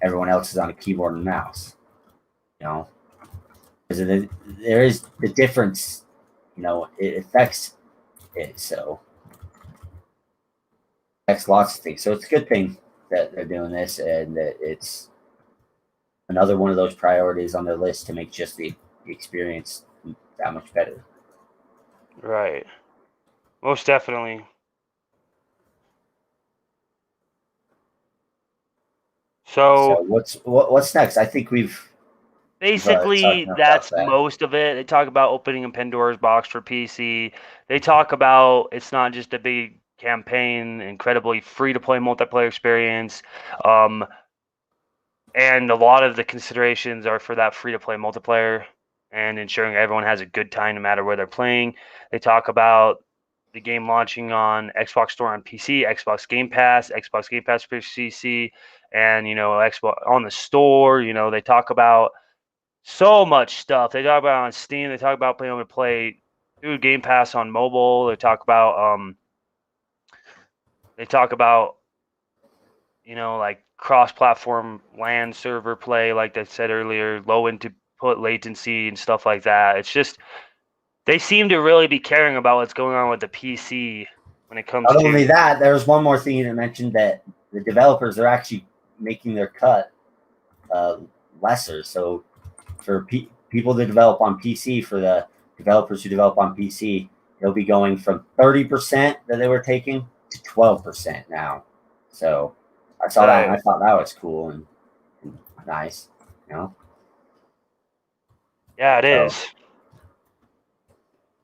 everyone else is on a keyboard and mouse. Because there is the difference. It affects it, so it affects lots of things. So it's a good thing that they're doing this, and that it's another one of those priorities on their list to make just the experience that much better. Right. Most definitely. So So what's next? I think we've talked basically, enough about that's that. most of it. They talk about opening a Pandora's box for PC. They talk about it's not just a big campaign, incredibly free to play multiplayer experience. And a lot of the considerations are for that free to play multiplayer and ensuring everyone has a good time no matter where they're playing. They talk about the game launching on Xbox Store on PC, Xbox Game Pass for PC, and Xbox on the store. They talk about so much stuff. They talk about on Steam. They talk about being able to play through Game Pass on mobile. They talk about like cross-platform LAN server play, like I said earlier, low input latency and stuff like that. It's just they seem to really be caring about what's going on with the PC when it comes Not to. only that, there's one more thing you mentioned, that the developers are actually making their cut lesser. So for people to develop on PC, for the developers who develop on PC, they'll be going from 30% that they were taking to 12% now. So I saw that and I thought that was cool and nice, Yeah, it is.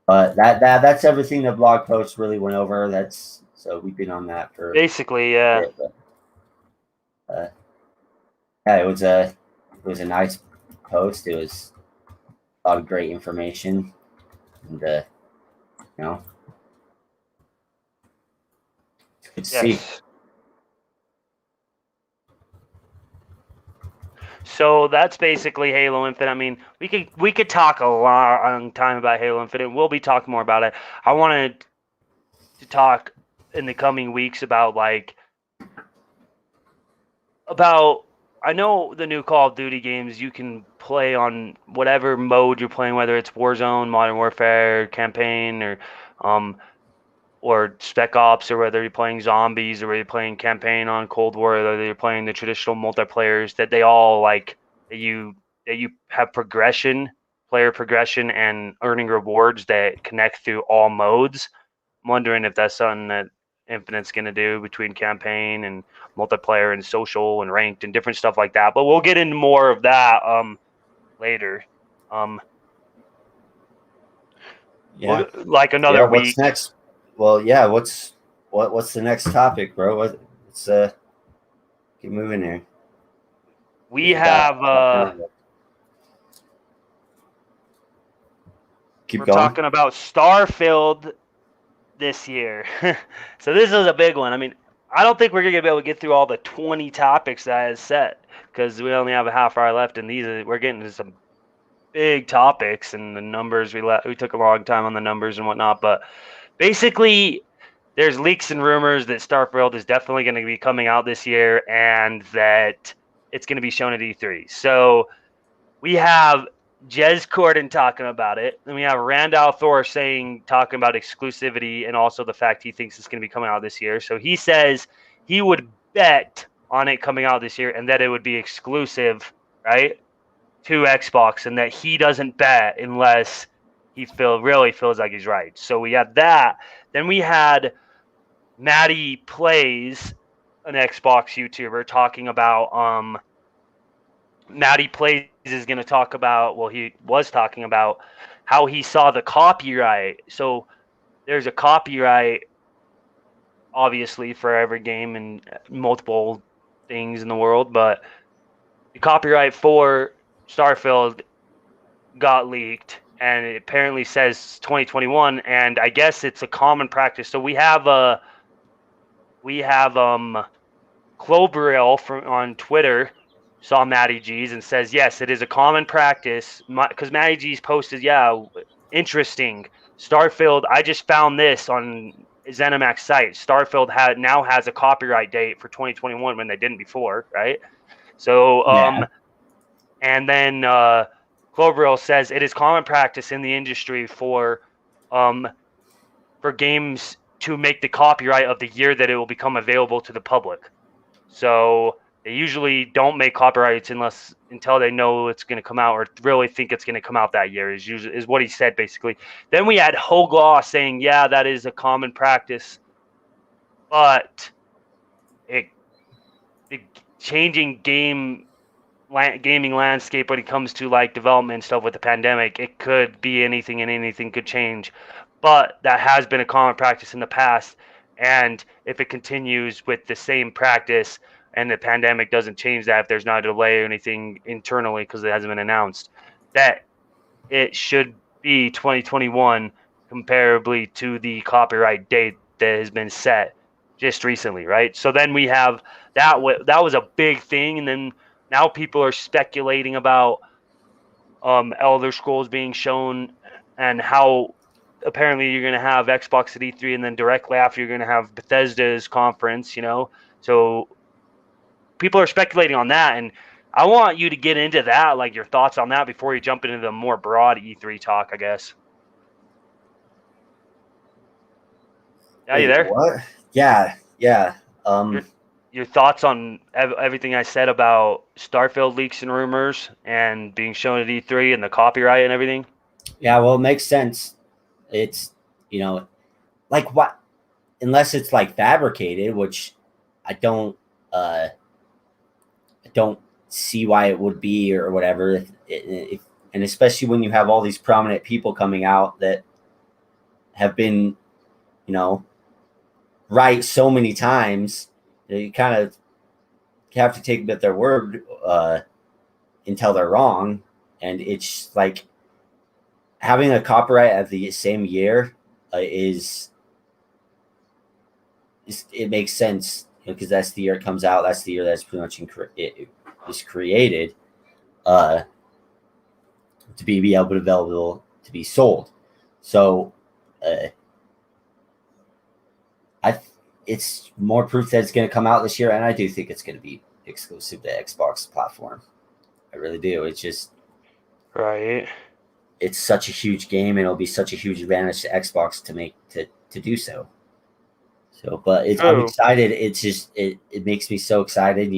But that's everything the blog post really went over. So we've been on that for Basically, yeah. Yeah, it was a nice post. It was a lot of great information, and it's good to see. So that's basically Halo Infinite. I mean, we could talk a long time about Halo Infinite. We'll be talking more about it. I wanted to talk in the coming weeks about I know the new Call of Duty games you can play on whatever mode you're playing, whether it's Warzone, Modern Warfare, Campaign, or Spec Ops, or whether you're playing Zombies, or whether you're playing Campaign on Cold War, or whether you're playing the traditional multiplayers, that they all that you have player progression, and earning rewards that connect through all modes. I'm wondering if that's something that Infinite's going to do between Campaign and multiplayer and social and ranked and different stuff like that. But we'll get into more of that later. Yeah. Like another week. What's next? Well, yeah. What's the next topic, bro? Let's keep moving here. We have keep we're going. talking about Starfield this year. So this is a big one. I mean, I don't think we're gonna be able to get through all the 20 topics that is set, because we only have a half hour left, and we're getting to some big topics, and the numbers we took a long time on the numbers and whatnot. But basically, there's leaks and rumors that Starfield is definitely going to be coming out this year, and that it's going to be shown at E3. So we have Jez Corden talking about it, and we have Randall Thor talking about exclusivity, and also the fact he thinks it's going to be coming out this year. So he says he would bet on it coming out this year, and that it would be exclusive, right, to Xbox, and that he doesn't bet unless he really feels like he's right. So we had that. Then we had Maddie Plays, an Xbox YouTuber, talking about Maddie Plays is going to talk about, well, he was talking about how he saw the copyright. So there's a copyright, obviously, for every game and multiple things in the world, but the copyright for Starfield got leaked, and it apparently says 2021, and I guess it's a common practice. So we have Clobril on Twitter saw Matty G's and says, yes, it is a common practice, because Matty G's posted, yeah, interesting, Starfield, I just found this on ZeniMax site. Starfield now has a copyright date for 2021 when they didn't before, right? So and then Clobril says it is common practice in the industry for games to make the copyright of the year that it will become available to the public. So they usually don't make copyrights until they know it's going to come out, or really think it's going to come out that year, is what he said, basically. Then we had Hoglaw saying, yeah, that is a common practice, but the changing gaming landscape when it comes to development and stuff with the pandemic, it could be anything, and anything could change. But that has been a common practice in the past, and if it continues with the same practice and the pandemic doesn't change that, if there's not a delay or anything internally because it hasn't been announced, that it should be 2021 comparably to the copyright date that has been set. just recently, right? So then we have that was a big thing, and then now people are speculating about Elder Scrolls being shown and how apparently you're going to have Xbox at E3, and then directly after you're going to have Bethesda's conference, So people are speculating on that, and I want you to get into that, like your thoughts on that before you jump into the more broad E3 talk, I guess. Are you Wait, there? what? Yeah, yeah. Your your thoughts on everything I said about Starfield leaks and rumors and being shown at E3 and the copyright and everything? Yeah, well, it makes sense. It's, you know, like what, unless it's like fabricated, which I don't, I don't see why it would be or whatever. And especially when you have all these prominent people coming out that have been, you know, right so many times, you kind of have to take their word until they're wrong. And it's like having a copyright at the same year is it makes sense because that's the year it comes out. That's the year that's pretty much it is created to be able to available to be sold. So uh, I it's more proof that it's going to come out this year, and I do think it's going to be exclusive to Xbox platform. I really do. It's just Right. it's such a huge game, and it'll be such a huge advantage to Xbox to make to do so. So, but I'm True. excited. It's just it makes me so excited,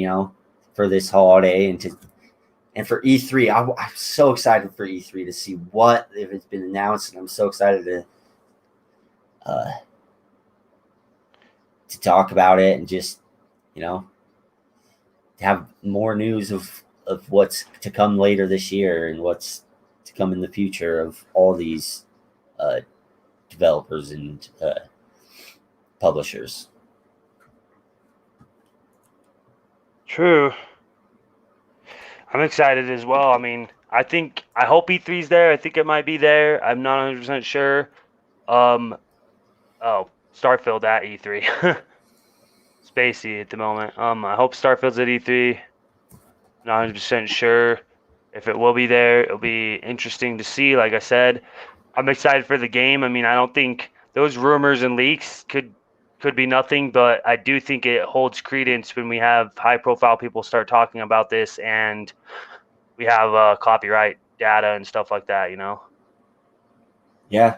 for this holiday and for E3. I'm so excited for E3 to see what if it's been announced, and I'm so excited uh, to talk about it and just you know have more news of what's to come later this year and what's to come in the future of all these uh, developers and publishers. True. I'm excited as well. I mean, I hope E3's there. I think it might be there. I'm not 100% sure. Um, oh, Starfield at E3. Spacey at the moment. I hope Starfield's at E3. Not 100% sure if it will be there. It'll be interesting to see. Like I said, I'm excited for the game. I mean, I don't think those rumors and leaks could be nothing, but I do think it holds credence when we have high-profile people start talking about this and we have copyright data and stuff like that. Yeah,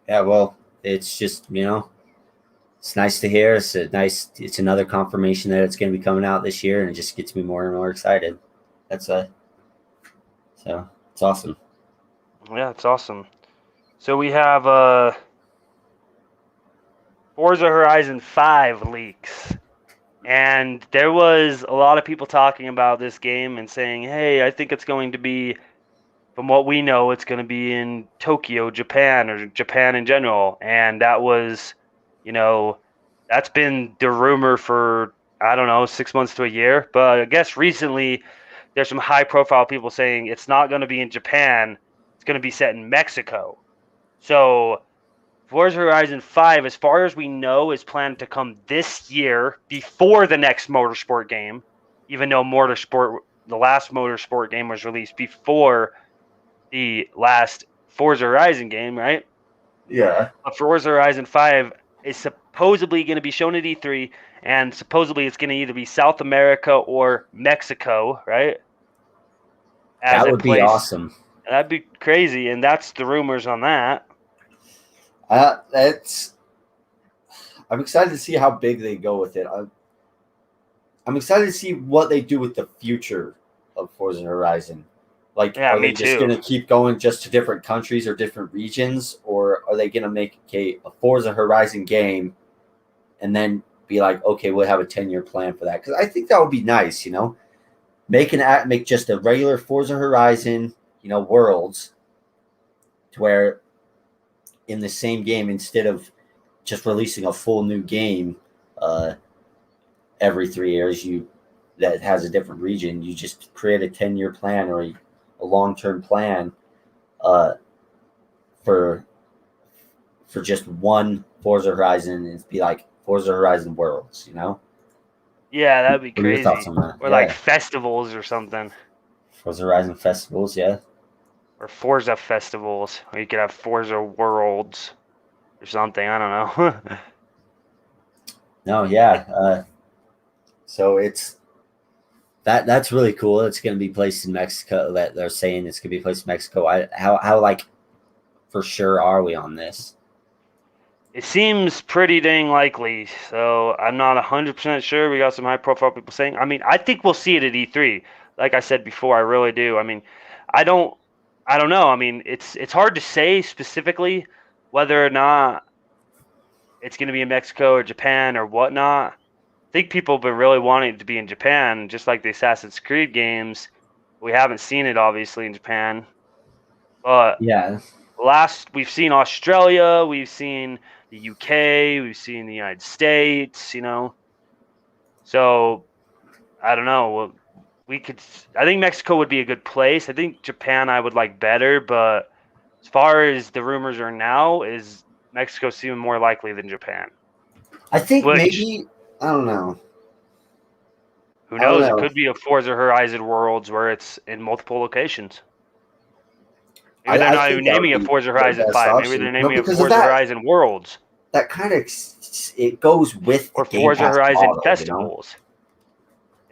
yeah. Well, it's just it's nice to hear. It's another confirmation that it's going to be coming out this year, and it just gets me more and more excited. That's so it's awesome. Yeah, it's awesome. So we have Forza Horizon 5 leaks. And there was a lot of people talking about this game and saying, hey, I think it's going to be, from what we know, it's going to be in Tokyo, Japan, or Japan in general. And that's been the rumor for, I don't know, 6 months to a year. But I guess recently there's some high profile people saying it's not going to be in Japan, it's going to be set in Mexico. So Forza Horizon 5, as far as we know, is planned to come this year before the next Motorsport game, even though the last Motorsport game was released before the last Forza Horizon game, right? Yeah, But Forza Horizon 5 is supposedly going to be shown at E3, and supposedly it's going to either be South America or Mexico, right? As that a would be place. awesome. That'd be crazy, and that's the rumors on that. That's I'm excited to see how big they go with it. I'm excited to see what they do with the future of Forza Horizon. Like, Yeah, are me they just too. going to keep going just to different countries or different regions, or are they going to make a Forza Horizon game and then be like, okay, we'll have a 10-year plan for that? Because I think that would be nice, make just a regular Forza Horizon, worlds to where in the same game instead of just releasing a full new game uh, every 3 years, you that has a different region. You just create a 10-year plan or a long-term plan uh, for just one Forza Horizon, and be like Forza Horizon Worlds. You know, Yeah, that'd be what are your thoughts crazy. on that? Or like Yeah, festivals or something. Forza Horizon festivals. Yeah, Or Forza festivals. Or you could have Forza Worlds or something. I don't know. no, yeah. So that's really cool. It's going to be placed in Mexico. That they're saying it's going to be placed in Mexico. How like for sure are we on this? It seems pretty dang likely. So I'm not 100% sure. We got some high profile people saying. I mean, I think we'll see it at E3. Like I said before, I really do. I mean, I don't I don't know. I mean, it's hard to say specifically whether or not it's going to be in Mexico or Japan or whatnot. I think people have been really wanting it to be in Japan, just like the Assassin's Creed games. We haven't seen it obviously in Japan, but Yeah, we've seen Australia, we've seen the UK, we've seen the United States. So I don't know. We could. I think Mexico would be a good place. I think Japan I would like better, but as far as the rumors are now, is Mexico seeming more likely than Japan? I think Which, maybe I don't know. who I don't knows? It know. could be a Forza Horizon Worlds where it's in multiple locations. Maybe they're I not even think that would naming it be Forza their Horizon best 5. Maybe option. they're No, naming it because of Forza Horizon Worlds that kind of it goes with the or Game Forza Pass Horizon model, you know. Festivals.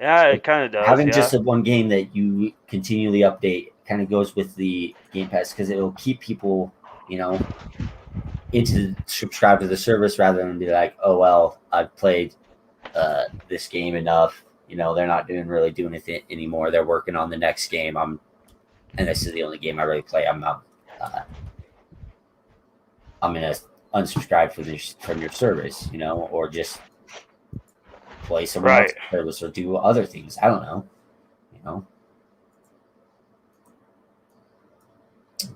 Yeah, Like it kind of does. having Yeah. just a one game that you continually update kind of goes with the Game Pass because it'll keep people, you know, into subscribe to the service rather than be like, oh well, I've played this game enough. You know, they're not doing it anymore. They're working on the next game. And this is the only game I really play. Uh, I'm gonna unsubscribe from your service, you know, or just play someone Right. else's service or do other things. I don't know, you know.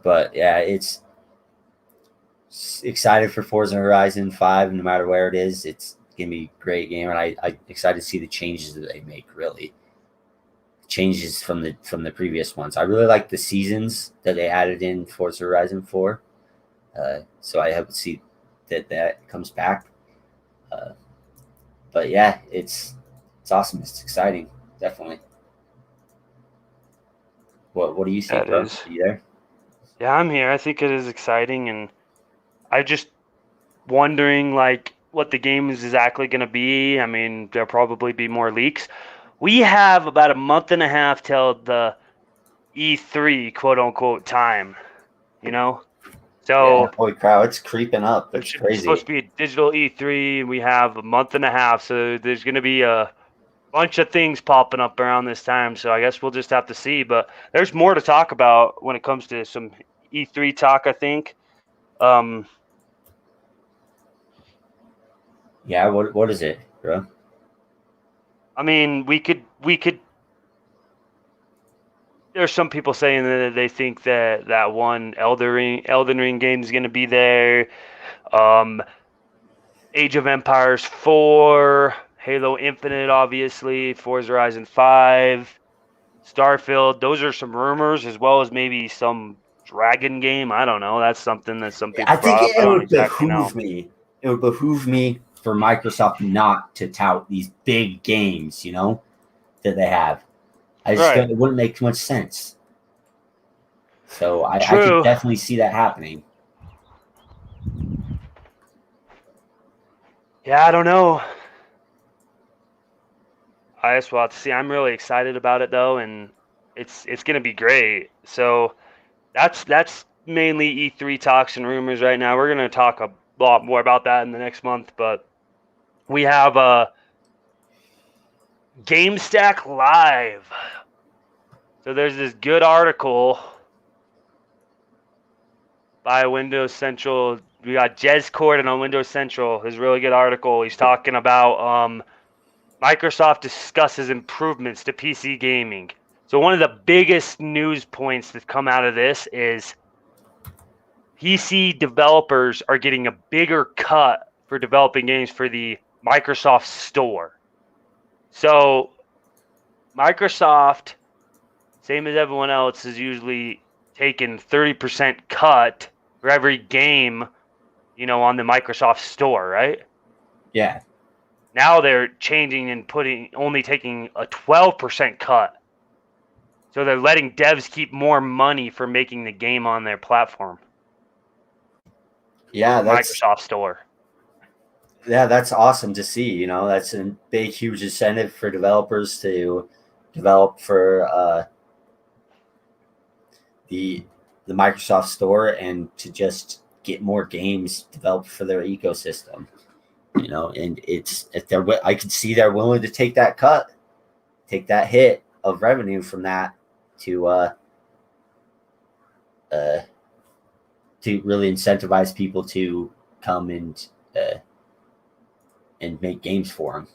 But yeah, it's excited for Forza Horizon 5. No matter where it is, it's gonna be a great game, and I excited to see the changes that they make. Really, changes from the previous ones. I really like the seasons that they added in Forza Horizon 4. So I hope to see that comes back. Uh, but yeah, it's awesome. It's exciting, definitely. What do you think, That bro? Are is. you there? Yeah, I'm here. I think it is exciting, and I just wondering like what the game is exactly going to be. I mean, there'll probably be more leaks. We have about a month and a half till the E3 quote unquote time, you know? Yeah, So holy cow, it's creeping up. there It's should be supposed crazy. to be a digital E3 and we have a month and a half. So there's going to be a bunch of things popping up around this time. So I guess we'll just have to see, but there's more to talk about when it comes to some E3 talk, I think. Um Yeah, what is it, bro? I mean, we could there's some people saying that they think that that one Elden Ring game is going to be there. Um, Age of Empires 4, Halo Infinite, obviously, Forza Horizon 5, Starfield. Those are some rumors, as well as maybe some dragon game. I don't know. That's something that some I people think brought up. I it don't would exactly know. behoove me. It would behoove me for Microsoft not to tout these big games, you know, that they have. I just Right. don't. It wouldn't make much sense. So I could True. definitely see that happening. Yeah, I don't know. I just will have to see. I'm really excited about it though, and it's gonna be great. So that's mainly E3 talks and rumors right now. We're gonna talk a lot more about that in the next month, but we have GameStack Live. So there's this good article by Windows Central. We got Jez Corden on Windows Central. This really good article. He's talking about Microsoft discusses improvements to PC gaming. So one of the biggest news points that come out of this is PC developers are getting a bigger cut for developing games for the Microsoft Store. So Microsoft, same as everyone else, is usually taking 30% cut for every game, on the Microsoft Store, right? Yeah. Now they're changing and only taking a 12% cut. So they're letting devs keep more money for making the game on their platform. Yeah, Or Microsoft Store. that's awesome to see. You know, that's a big, huge incentive for developers to develop for the the Microsoft Store and to just get more games developed for their ecosystem. You know, and it's if they're I can see they're willing to take that cut, take that hit of revenue from that to uh, to really incentivize people to come and make games for them.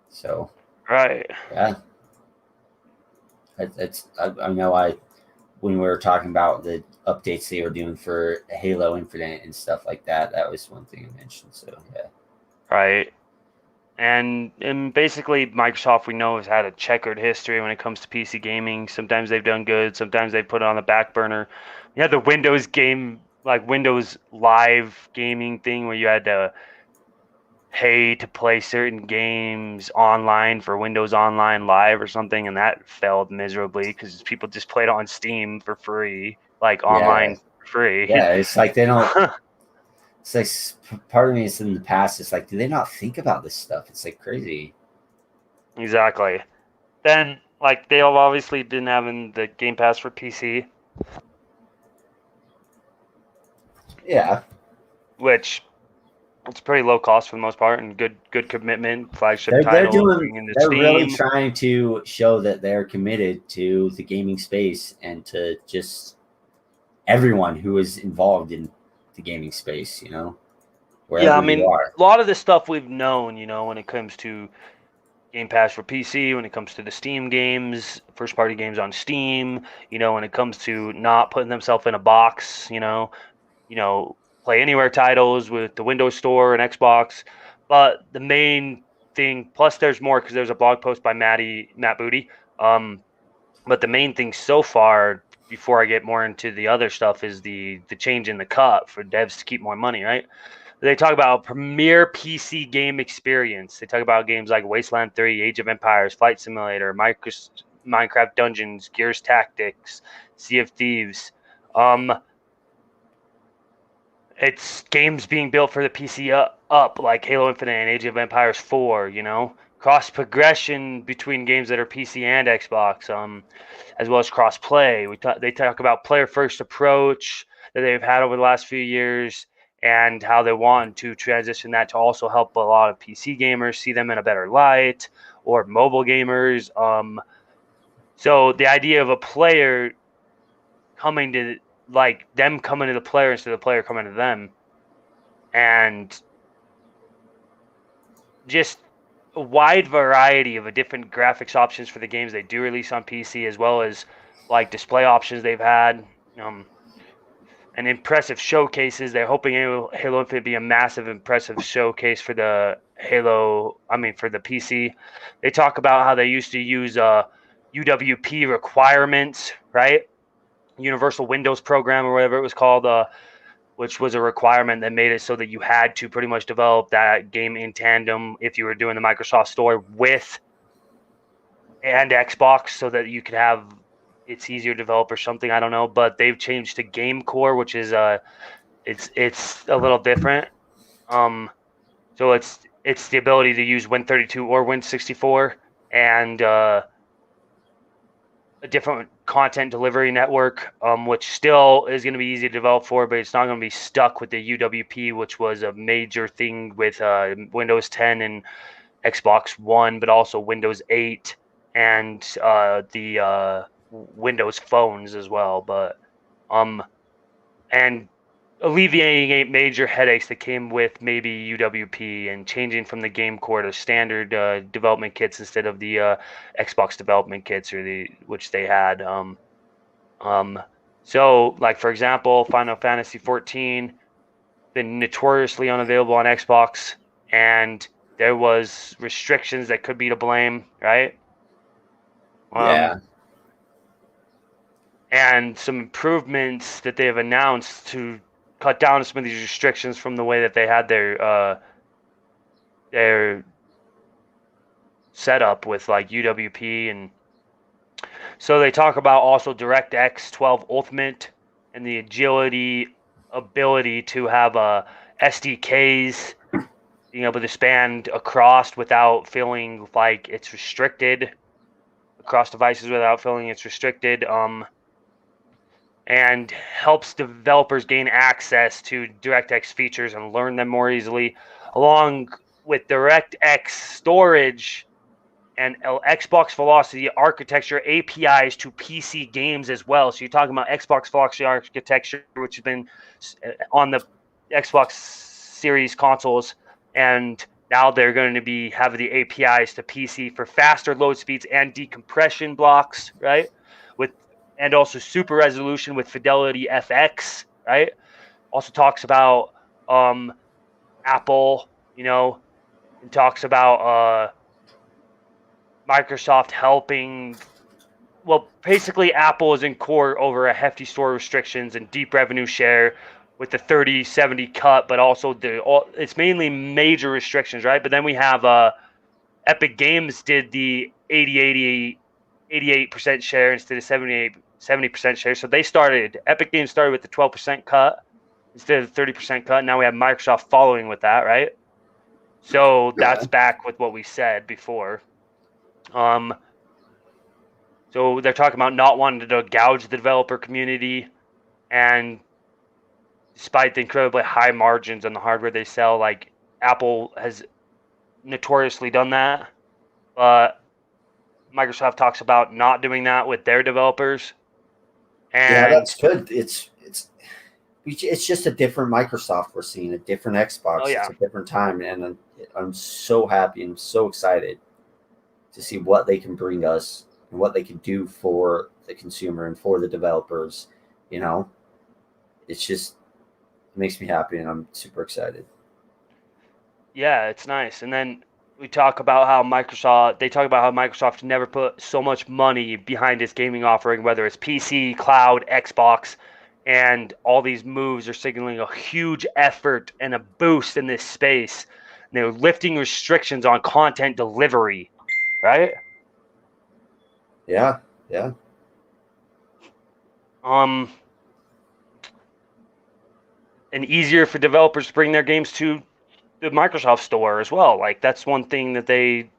So right, yeah, I know I when we were talking about the updates they were doing for Halo Infinite and stuff like that, that was one thing I mentioned. So yeah, right. And basically Microsoft we know has had a checkered history when it comes to PC gaming. Sometimes they've done good, sometimes they put it on the back burner. You had the Windows game, like Windows Live gaming thing where you had to pay to play certain games online for Windows Online Live or something, and that failed miserably because people just played it on Steam for free, like yeah, online for free. yeah. It's like they don't. It's like part of me is in the past. It's like, do they not think about this stuff? It's like crazy. Exactly. Then, like, they've obviously been having the Game Pass for PC, Yeah, which it's pretty low cost for the most part and good commitment, flagship they're title, doing. bringing the They're really Steam. trying to show that they're committed to the gaming space and to just everyone who is involved in the gaming space. You know, Yeah, I wherever you mean, are. a lot of the stuff we've known, when it comes to Game Pass for PC, when it comes to the Steam games, first party games on Steam, when it comes to not putting themselves in a box, play anywhere titles with the Windows Store and Xbox. But the main thing, plus there's more because there's a blog post by Matt Booty. But the main thing so far, before I get more into the other stuff, is the change in the cut for devs to keep more money, right? They talk about premier PC game experience. They talk about games like Wasteland 3, Age of Empires, Flight Simulator, Minecraft Dungeons, Gears Tactics, Sea of Thieves. It's games being built for the PC up like Halo Infinite and Age of Empires 4, cross progression between games that are PC and Xbox, as well as cross play. They talk about player first approach that they've had over the last few years and how they want to transition that to also help a lot of PC gamers see them in a better light, or mobile gamers. So the idea of a player coming to, like, them coming to the player instead of the player coming to them, and just a wide variety of different graphics options for the games they do release on PC, as well as like display options they've had, and impressive showcases. They're hoping Halo Infinite be a massive, impressive showcase for the for the PC. They talk about how they used to use UWP requirements, right? Universal Windows Program or whatever it was called, which was a requirement that made it so that you had to pretty much develop that game in tandem if you were doing the Microsoft Store with and Xbox, so that you could have it's easier to develop or something. I don't know, but they've changed to Game Core, which is it's a little different. Um, so it's the ability to use Win32 or Win64 and a different content delivery network, which still is going to be easy to develop for, but it's not going to be stuck with the UWP, which was a major thing with Windows 10 and Xbox One, but also Windows 8 and the Windows phones as well. But and alleviating major headaches that came with maybe UWP and changing from the game core to standard development kits instead of the Xbox development kits or which they had. Um, so, like for example, Final Fantasy 14 been notoriously unavailable on Xbox, and there was restrictions that could be to blame, right? Yeah, And some improvements that they have announced to cut down some of these restrictions from the way that they had their setup with like UWP, and so they talk about also DirectX 12 Ultimate and the agility ability to have SDKs being able to span across without feeling like it's restricted, across devices without feeling it's restricted, and helps developers gain access to DirectX features and learn them more easily, along with DirectX storage and Xbox Velocity architecture APIs to PC games as well. So you're talking about Xbox Velocity architecture, which has been on the Xbox Series consoles, and now they're going to be having the APIs to PC for faster load speeds and decompression blocks, right? And also super resolution with Fidelity FX, right? Also talks about Apple, and talks about Microsoft helping. Well, basically, Apple is in court over a hefty store restrictions and deep revenue share with the 30/70 cut, but also it's mainly major restrictions, right? But then we have Epic Games did the 88% share instead of 70% share. So Epic Games started with the 12% cut instead of the 30% cut. Now we have Microsoft following with that, right? So that's back with what we said before. So they're talking about not wanting to gouge the developer community, and despite the incredibly high margins on the hardware they sell, like Apple has notoriously done that, but Microsoft talks about not doing that with their developers. Yeah, And that's good. It's just a different Microsoft we're seeing, a different Xbox. It's a different time, and I'm so happy and so excited to see what they can bring us and what they can do for the consumer and for the developers. It's just it makes me happy, and I'm super excited. Yeah, it's nice. And then they talk about how Microsoft never put so much money behind its gaming offering, whether it's PC, cloud, Xbox, and all these moves are signaling a huge effort and a boost in this space. And they're lifting restrictions on content delivery, right? Yeah. And easier for developers to bring their games to the Microsoft store as well. Like that's one thing that they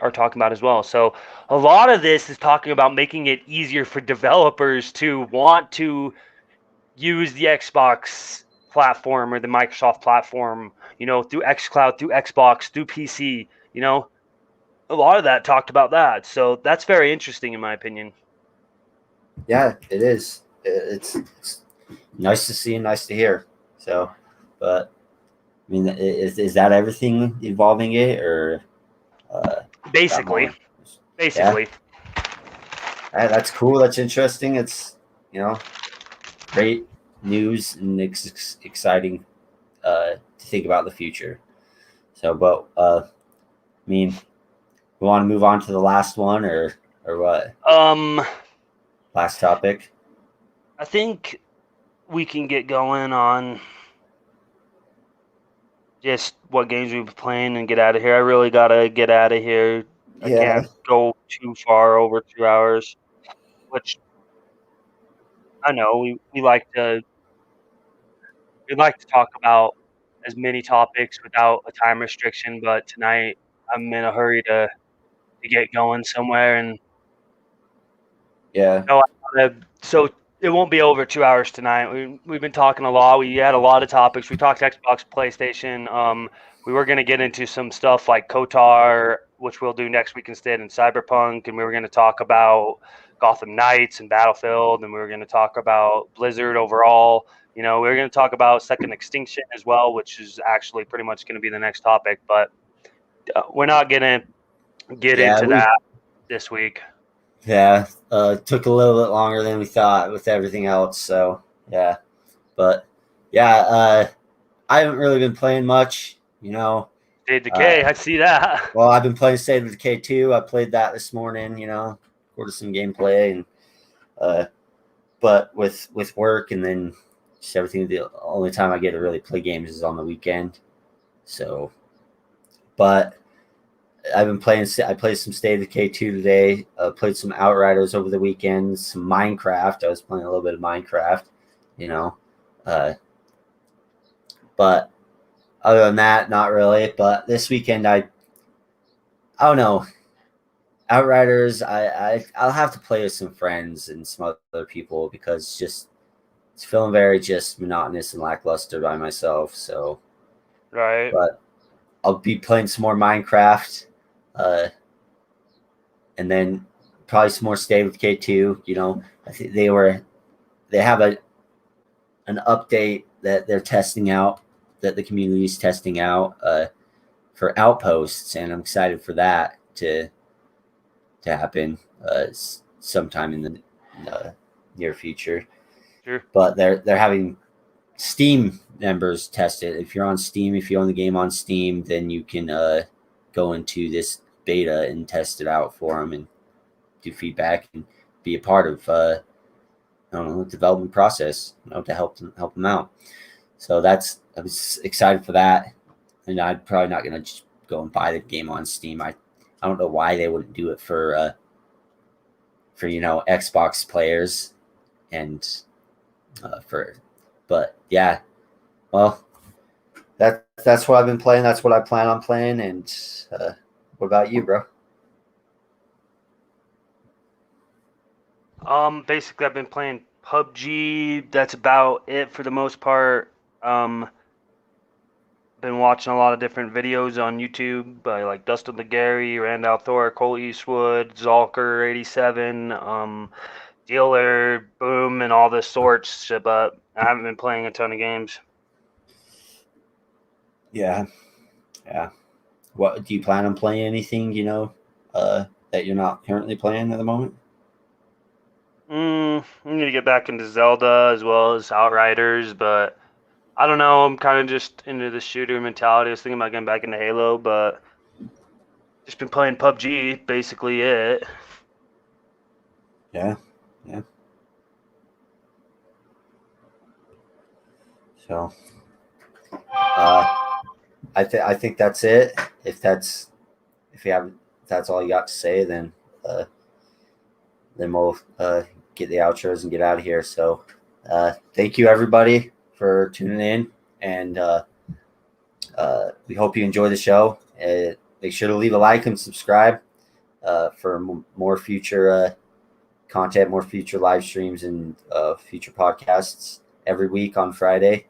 are talking about as well. So a lot of this is talking about making it easier for developers to want to use the Xbox platform or the Microsoft platform, through xCloud, through Xbox, through PC, a lot of that talked about that. So that's very interesting in my opinion. Yeah, it is. It's nice to see and nice to hear. So, but I mean, is that everything involving it, or basically? Yeah. That's cool. That's interesting. It's great news and exciting to think about the future. So, but I mean, we want to move on to the last one, or what? Last topic. I think we can get going on just what games we've been playing and get out of here. I really gotta get out of here. I can't go too far over 2 hours, which I know we like to talk about as many topics without a time restriction, but tonight I'm in a hurry to get going somewhere, and Yeah. so it won't be over 2 hours tonight. We've been talking a lot. We had a lot of topics. We talked Xbox, PlayStation. We were going to get into some stuff like KOTOR, which we'll do next week instead, and Cyberpunk, and we were going to talk about Gotham Knights and Battlefield, and we were going to talk about Blizzard overall. We were going to talk about Second Extinction as well, which is actually pretty much going to be the next topic, but we're not going to get into that this week. Yeah, took a little bit longer than we thought with everything else. So yeah, but yeah, I haven't really been playing much. State of Decay, I see that. Well, I've been playing State of Decay 2. I played that this morning. Recorded some gameplay, and but with work and then just everything, the only time I get to really play games is on the weekend. So, but I've been playing. I played some State of K2 today. Played some Outriders over the weekend. Some Minecraft. I was playing a little bit of Minecraft. But other than that, not really. But this weekend, I don't know. Outriders. I'll have to play with some friends and some other people because it's feeling very just monotonous and lackluster by myself. So, Right. but I'll be playing some more Minecraft, and then probably some more Stay with K2. I think they have an update that they're testing out, that the community is testing out for Outposts, and I'm excited for that to happen sometime in the near future. Sure. But they're having Steam members test it. If you're on Steam, if you own the game on Steam, then you can go into this beta and test it out for them and do feedback and be a part of I don't know, the development process, to help them out. So I was excited for that, and I'm probably not gonna just go and buy the game on Steam. I don't know why they wouldn't do it for Xbox players and but yeah, well, that's what I've been playing. That's what I plan on playing. And what about you, bro? Basically, I've been playing PUBG. That's about it for the most part. Been watching a lot of different videos on YouTube by like Dustin LeGarry, Randall Thor, Cole Eastwood, Zalker87, Dealer, Boom, and all this sorts. But I haven't been playing a ton of games. Yeah. What do you plan on playing? Anything that you're not currently playing at the moment? I'm gonna get back into Zelda as well as Outriders, but I don't know. I'm kind of just into the shooter mentality. I was thinking about getting back into Halo, but just been playing PUBG. Basically, it. Yeah. So, I think that's it. If that's all you got to say, then we'll get the outros and get out of here. So, thank you everybody for tuning in, and we hope you enjoy the show. Make sure to leave a like and subscribe for more future content, more future live streams, and future podcasts every week on Friday.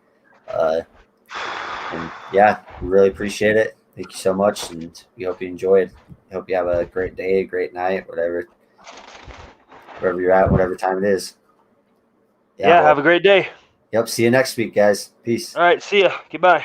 And yeah, we really appreciate it. Thank you so much, and we hope you enjoyed. I hope you have a great day, a great night, wherever you're at, whatever time it is. Yeah, have a great day. Yep. See you next week, guys. Peace. All right, see ya. Goodbye.